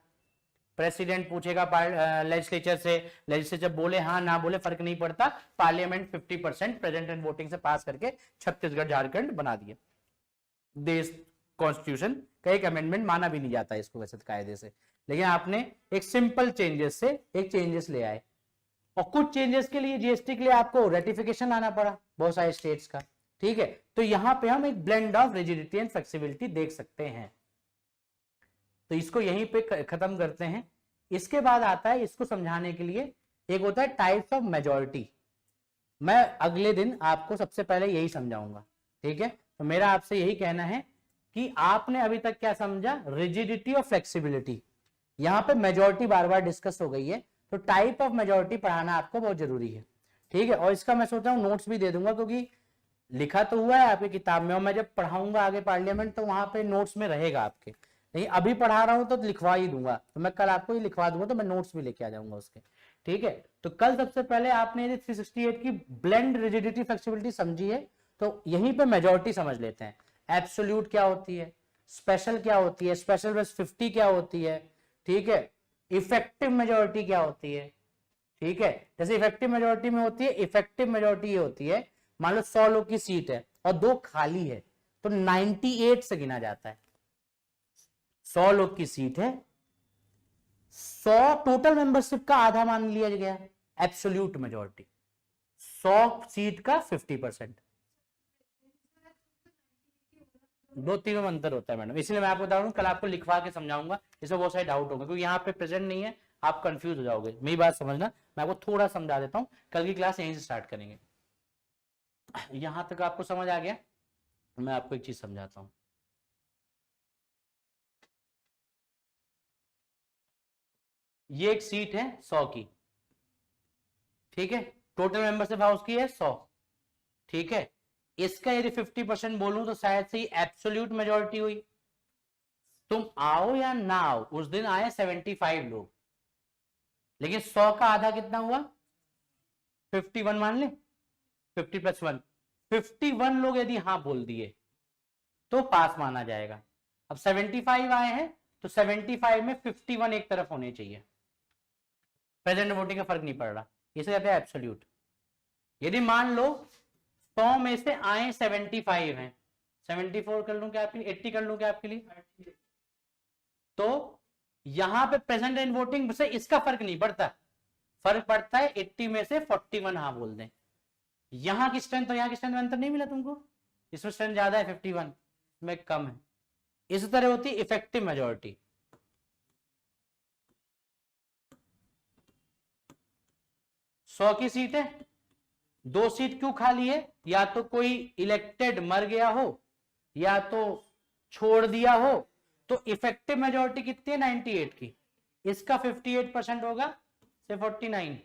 प्रेसिडेंट पूछेगा लेजिस्लेचर से, लेजिस्लेचर बोले हाँ ना बोले फर्क नहीं पड़ता, पार्लियामेंट 50% प्रेजेंट एंड वोटिंग से पास करके छत्तीसगढ़ झारखंड बना दिया। देश कॉन्स्टिट्यूशन का एक अमेंडमेंट माना भी नहीं जाता इसको वैसे कायदे से, लेकिन आपने एक सिंपल चेंजेस से एक चेंजेस ले आए। और कुछ चेंजेस के लिए जीएसटी के लिए आपको रेटिफिकेशन लाना पड़ा बहुत सारे स्टेट्स का, ठीक है। तो यहां पे हम एक blend of rigidity and flexibility देख सकते हैं। तो तो इसको यहीं पे खत्म करते हैं। इसके बाद आता है, इसको समझाने के लिए एक होता है टाइप्स ऑफ मेजॉरिटी। मैं अगले दिन आपको सबसे पहले यही समझाऊंगा, ठीक है। तो मेरा आपसे यही कहना है कि आपने अभी तक क्या समझा, रिजिडिटी और फ्लेक्सिबिलिटी। यहाँ पे मेजॉरिटी बार बार डिस्कस हो गई है, तो टाइप ऑफ मेजॉरिटी पढ़ाना आपको बहुत जरूरी है, ठीक है। और इसका मैं सोच रहा हूँ नोट्स भी दे दूंगा, क्योंकि लिखा तो हुआ है आपकी किताब में, और मैं जब पढ़ाऊंगा आगे पार्लियामेंट तो वहां पे नोट्स में रहेगा आपके। नहीं अभी पढ़ा रहा हूं तो लिखवा ही दूंगा, तो मैं कल आपको ही लिखवा दूंगा, तो मैं नोट्स भी लेके आ जाऊंगा उसके, ठीक है। तो कल सबसे पहले आपने यदि 368 की ब्लेंड रिजिडिटी फ्लेक्सिबिलिटी समझी है, तो यहीं पे मेजॉरिटी समझ लेते हैं। एब्सोल्यूट क्या होती है, स्पेशल क्या होती है, स्पेशल प्लस 50 क्या होती है, ठीक है। इफेक्टिव मेजॉरिटी क्या होती है, ठीक है। जैसे इफेक्टिव मेजॉरिटी में होती है, इफेक्टिव मेजॉरिटी ये होती है, मान लो 100 लोग की सीट है और 2 खाली है, तो 98 से गिना जाता है। 100 लोग की सीट है, 100 टोटल मेंबरशिप का आधा मान लिया गया, एब्सोल्यूट मेजॉरिटी 100 सीट का 50%। 2-3 में अंतर होता है मैडम, इसलिए मैं आपको बता रहा हूं, कल आपको लिखवा के समझाऊंगा, इसमें बहुत सारे डाउट होंगे, क्योंकि यहाँ पे प्रेजेंट नहीं है, आप कंफ्यूज हो जाओगे। मेरी बात समझना, मैं आपको थोड़ा समझा देता हूँ, कल की क्लास यहीं से स्टार्ट करेंगे। यहां तक आपको समझ आ गया? मैं आपको एक चीज समझाता हूं। ये एक सीट है 100 की, ठीक है। टोटल मेंबरशिप हाउस की है 100, ठीक है। इसका यदि 50% बोलूं तो शायद से एब्सोल्यूट मेजॉरिटी हुई। तुम आओ या ना आओ, उस दिन आए 75 लोग, लेकिन 100 का आधा कितना हुआ, 51 मान ले, 50 + 1, 51 लोग यदि हाँ बोल दिए तो पास माना जाएगा। अब 75 आए हैं, तो 75 में 51 एक तरफ होने चाहिए, प्रेजेंट वोटिंग का फर्क नहीं पड़ रहा, इसे कहते हैं एब्सोल्यूट। यदि मान लो 100 में से आए 75 हैं, 74 कर लूं क्या आपके लिए, 80 कर लूं क्या आपके लिए, तो यहां पे प्रेजेंट एंड वोटिंग से इसका फर्क नहीं पड़ता, फर्क पड़ता है 80 में से 41 हाँ बोल दें। यहां की स्ट्रेंथ और यहां की स्ट्रेंथ में अंतर नहीं मिला तुमको, इसमें स्ट्रेंथ ज्यादा है 51 में कम है। इस तरह होती है इफेक्टिव मेजॉरिटी। सौ की सीट है, 2 सीट क्यों खाली है, या तो कोई इलेक्टेड मर गया हो या तो छोड़ दिया हो, तो इफेक्टिव मेजॉरिटी कितनी है 98 की, इसका 58% होगा से 49।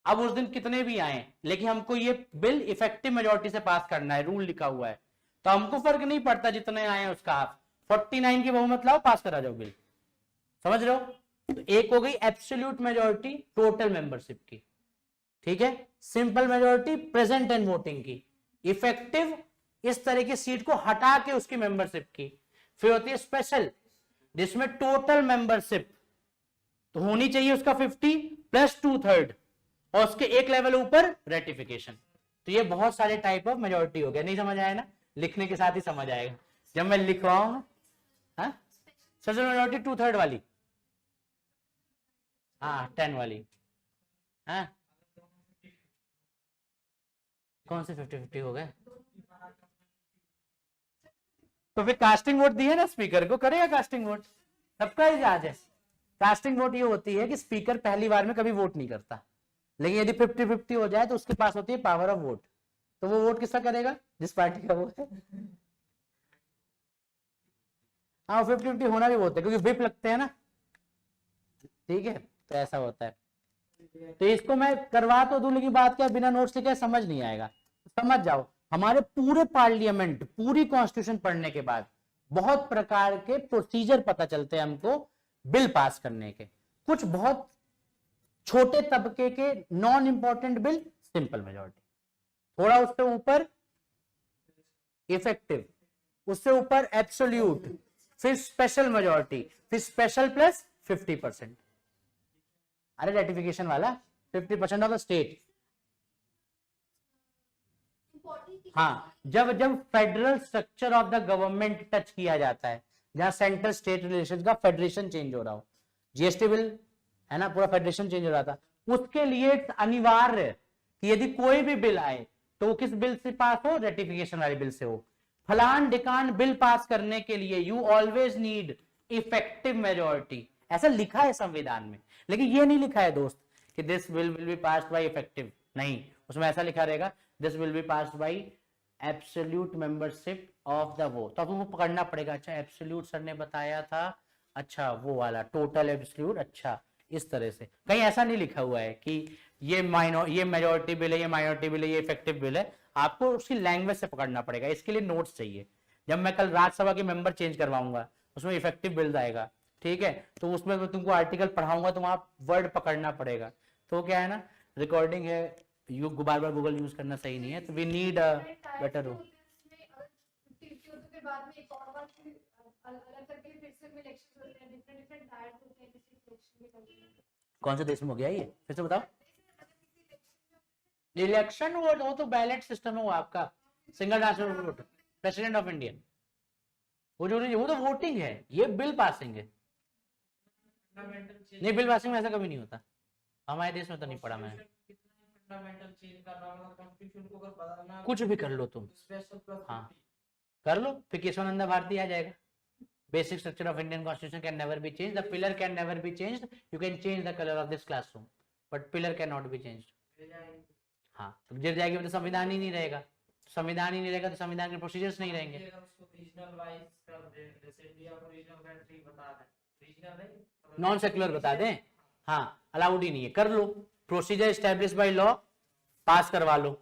अब उस दिन कितने भी आए, लेकिन हमको ये बिल इफेक्टिव मेजॉरिटी से पास करना है, रूल लिखा हुआ है, तो हमको फर्क नहीं पड़ता जितने आए हैं उसका आप 49 की बहुमत लाओ, पास करा जाओ बिल। समझ रहे हो? तो एक हो गई एब्सोल्यूट मेजॉरिटी टोटल मेंबरशिप की, ठीक है। Simple majority present and voting की, इफेक्टिव इस तरह की सीट को हटा के उसकी मेंबरशिप की। फिर होती है स्पेशल, जिसमें टोटल मेंबरशिप तो होनी चाहिए उसका 50 + 2/3 और उसके एक लेवल ऊपर रेटिफिकेशन। तो ये बहुत सारे टाइप ऑफ मेजॉरिटी हो गया। नहीं समझ आया ना, लिखने के साथ ही समझ आएगा जब मैं लिखवाऊंगा। हाँ, स्पेशल मेजॉरिटी 2/3 वाली, हाँ 10 वाली, हाँ कौन से 50-50 हो गए? तो फिर कास्टिंग वोट दी है ना स्पीकर को, करेगा कास्टिंग वोट, सबका इजाज है। कास्टिंग वोट ये होती है कि स्पीकर पहली बार में कभी वोट नहीं करता, लेकिन यदि 50-50 हो जाए तो उसके पास होती है पावर ऑफ वोट, तो वो वोट किसका करेगा, जिस पार्टी का वो है। हाँ 50-50 होना भी होता है क्योंकि विप लगते हैं ना, ठीक है, तो ऐसा होता है। तो इसको मैं करवा तो दूं, लेकिन बात क्या, बिना नोट्स लिखे समझ नहीं आएगा। समझ जाओ, हमारे पूरे पार्लियामेंट, पूरी कॉन्स्टिट्यूशन पढ़ने के बाद बहुत प्रकार के प्रोसीजर पता चलते हैं हमको बिल पास करने के। कुछ बहुत छोटे तबके के non important bill simple majority, थोड़ा उससे ऊपर इफेक्टिव, उससे ऊपर एब्सोल्यूट, फिर स्पेशल मेजॉरिटी, फिर स्पेशल प्लस 50%। अरे रेटिफिकेशन वाला 50% ऑफ द स्टेट। हाँ, जब जब federal structure of the government touch किया जाता है, जहां सेंट्रल स्टेट रिलेशन का फेडरेशन चेंज हो रहा हो, जीएसटी बिल है ना, पूरा फेडरेशन चेंज हो रहा था, उसके लिए अनिवार्य कि यदि कोई भी बिल आए तो वो किस बिल से पास हो, रेटिफिकेशन वाले बिल से हो। फलान ढिकान बिल पास करने के लिए you always need effective majority, ऐसा लिखा है संविधान में, लेकिन ये नहीं लिखा है दोस्त कि this will be passed by effective, नहीं, उसमें ऐसा लिखा रहेगा this will be passed by absolute membership of the vote. तो आपको पकड़ना पड़ेगा, अच्छा एब्सोल्यूट सर ने बताया था, अच्छा वो वाला टोटल एब्सोल्यूट, अच्छा इस तरह से। कहीं ऐसा नहीं लिखा हुआ है कि ये मेजोरिटी बिल है, ये माइनॉरिटी बिल है, ये इफेक्टिव बिल है। आपको उसकी लैंग्वेज से पकड़ना पड़ेगा, इसके लिए नोट्स चाहिए। जब मैं कल राज्यसभा के मेंबर चेंज करवाऊंगा, उसमें इफेक्टिव बिल आएगा, ठीक है, तो उसमें मैं तुमको आर्टिकल पढ़ाऊंगा, तो वहां वर्ड पकड़ना पड़ेगा। तो क्या है ना, रिकॉर्डिंग है, बार बार गूगल यूज करना सही नहीं है, तो we need a better rule. कौन से देश में हो गया ये, फिर से बताओ। इलेक्शन वो तो बैलेट सिस्टम है, वो आपका single national vote, president of India, वो जो वो तो वोटिंग है, ये बिल पासिंग है। नहीं, बिल पासिंग में ऐसा कभी नहीं होता, हमारे देश में तो नहीं पढ़ा मैंने। कुछ भी कर लो तुम, हाँ कर लो, फिर केशवानंदा भारती आ जाएगा। Basic structure of Indian constitution can never be change, the pillar can never be change, you can change the colour of this classroom but pillar can not be change. हाँ, तो गिर जाएगी तो संविधान ही नहीं रहेगा, संविधान ही नहीं रहेगा तो संविधान के प्रोसीजर्स नहीं रहेंगे। नॉन सेक्युलर बता दें, हाँ अलाउड ही नहीं है, कर लो, procedure establish by law, pass करवा लो,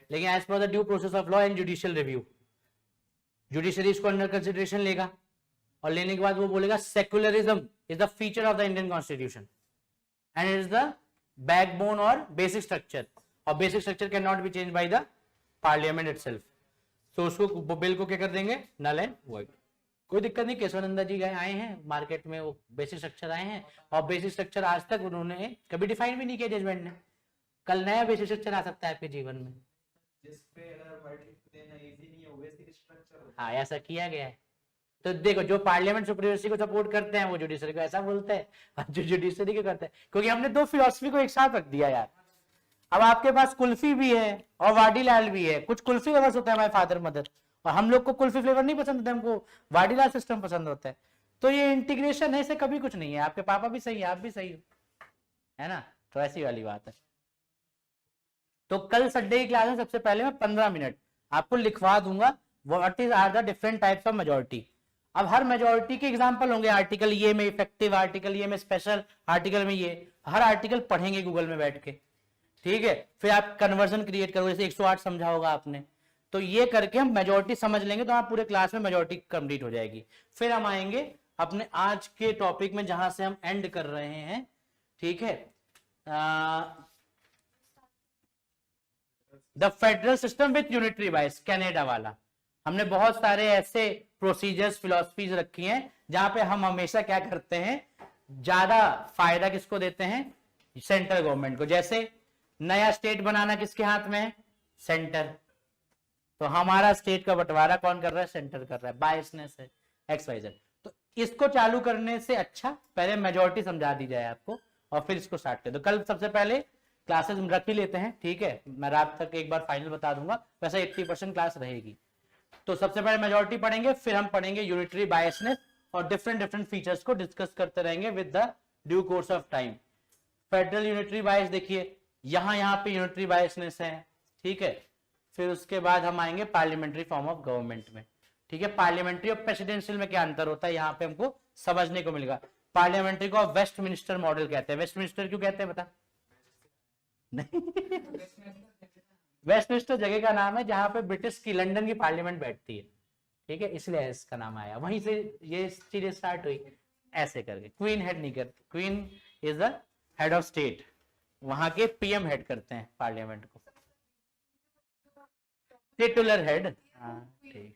लेकिन as per the due process of law and judicial review, judiciary इसको अंडर कंसिडरेशन लेगा, और लेने के बाद वो बोलेगा secularism is the feature of the Indian constitution and it is the backbone और बेसिक स्ट्रक्चर, और basic structure can not be change by the parliament itself. तो उसको बिल को क्या कर देंगे, नल एंड वॉइड। कोई दिक्कत नहीं, केशवानंदा जी गए आए हैं मार्केट में, वो बेसिक स्ट्रक्चर आए हैं, और बेसिक स्ट्रक्चर आज तक उन्होंने कभी डिफाइन भी नहीं किया जजमेंट ने। कल नया बेसिक स्ट्रक्चर आ सकता है आपके जीवन में, हाँ ऐसा किया गया है। तो देखो, जो पार्लियामेंट सुप्रीमेसी को सपोर्ट करते हैं वो जुडिशरी को ऐसा बोलते हैं, और जो जुडिशरी को करते हैं, क्योंकि हमने दो फिलॉसफी को एक साथ रख दिया यार। अब आपके पास कुल्फी भी है और वाडीलाल भी है, कुछ कुल्फी लवर्स होता है हमारे फादर मदर, और हम लोग को कुल्फी फ्लेवर नहीं पसंद होता, हमको वाडीलाल सिस्टम पसंद होता है। तो ये इंटीग्रेशन है, इसे कभी कुछ नहीं है, आपके पापा भी सही है, आप भी सही हो, है ना, तो ऐसी वाली बात है। तो कल संडे की क्लास में सबसे पहले मैं 15 मिनट आपको लिखवा दूंगा what is are the different types of majority. अब हर मेजोरिटी के एग्जांपल होंगे, आर्टिकल ये में इफेक्टिव, आर्टिकल ये में स्पेशल, आर्टिकल में ये, हर आर्टिकल पढ़ेंगे गूगल में बैठ के, ठीक है। फिर आप कन्वर्जन क्रिएट करोगे, जैसे 108 समझा होगा आपने, तो ये करके हम मेजोरिटी समझ लेंगे, तो आप पूरे क्लास में मेजोरिटी कंप्लीट हो जाएगी। फिर हम आएंगे अपने आज के टॉपिक में जहां से हम एंड कर रहे हैं, ठीक है, the federal system with unitary बाइस, कनाडा वाला। हमने बहुत सारे ऐसे प्रोसीजर्स, फिलॉसफीज रखी हैं जहां पे हम हमेशा क्या करते हैं, ज्यादा फायदा किसको देते हैं, सेंट्रल गवर्नमेंट को। जैसे नया स्टेट बनाना किसके हाथ में है, सेंटर, तो हमारा स्टेट का बंटवारा कौन कर रहा है, सेंटर कर रहा है, बायसनेस है, XYZ। तो इसको चालू करने से अच्छा पहले मेजोरिटी समझा दी जाए आपको, और फिर इसको स्टार्ट कर दो। कल सबसे पहले क्लासेस रख ही लेते हैं, ठीक है, मैं रात तक एक बार फाइनल बता दूंगा, वैसे 80% क्लास रहेगी। तो सबसे पहले मेजोरिटी पढ़ेंगे, फिर हम पढ़ेंगे यूनिटरी बायसनेस, और डिफरेंट फीचर्स को डिस्कस करते रहेंगे with the due course of time. Federal unitary बायस देखिए, यहाँ पे यूनिटरी बायसनेस है, ठीक है। फिर उसके बाद हम आएंगे पार्लियामेंट्री फॉर्म ऑफ गवर्नमेंट में, ठीक है। पार्लियामेंट्री और प्रेसिडेंशियल में क्या अंतर होता है, यहाँ पे हमको समझने को मिलेगा। पार्लियामेंट्री को वेस्टमिनिस्टर मॉडल कहते हैं। वेस्टमिनिस्टर क्यों कहते हैं बता, नहीं वेस्टमिनिस्टर जगह का नाम है जहां पे ब्रिटिश की, लंदन की पार्लियामेंट बैठती है, ठीक है, इसलिए इसका नाम आया, वहीं से ये चीजें स्टार्ट हुई ऐसे करके। क्वीन हेड नहीं करती, queen is the head of state, वहां के PM हेड करते हैं पार्लियामेंट को, टिटुलर हेड, हाँ ठीक।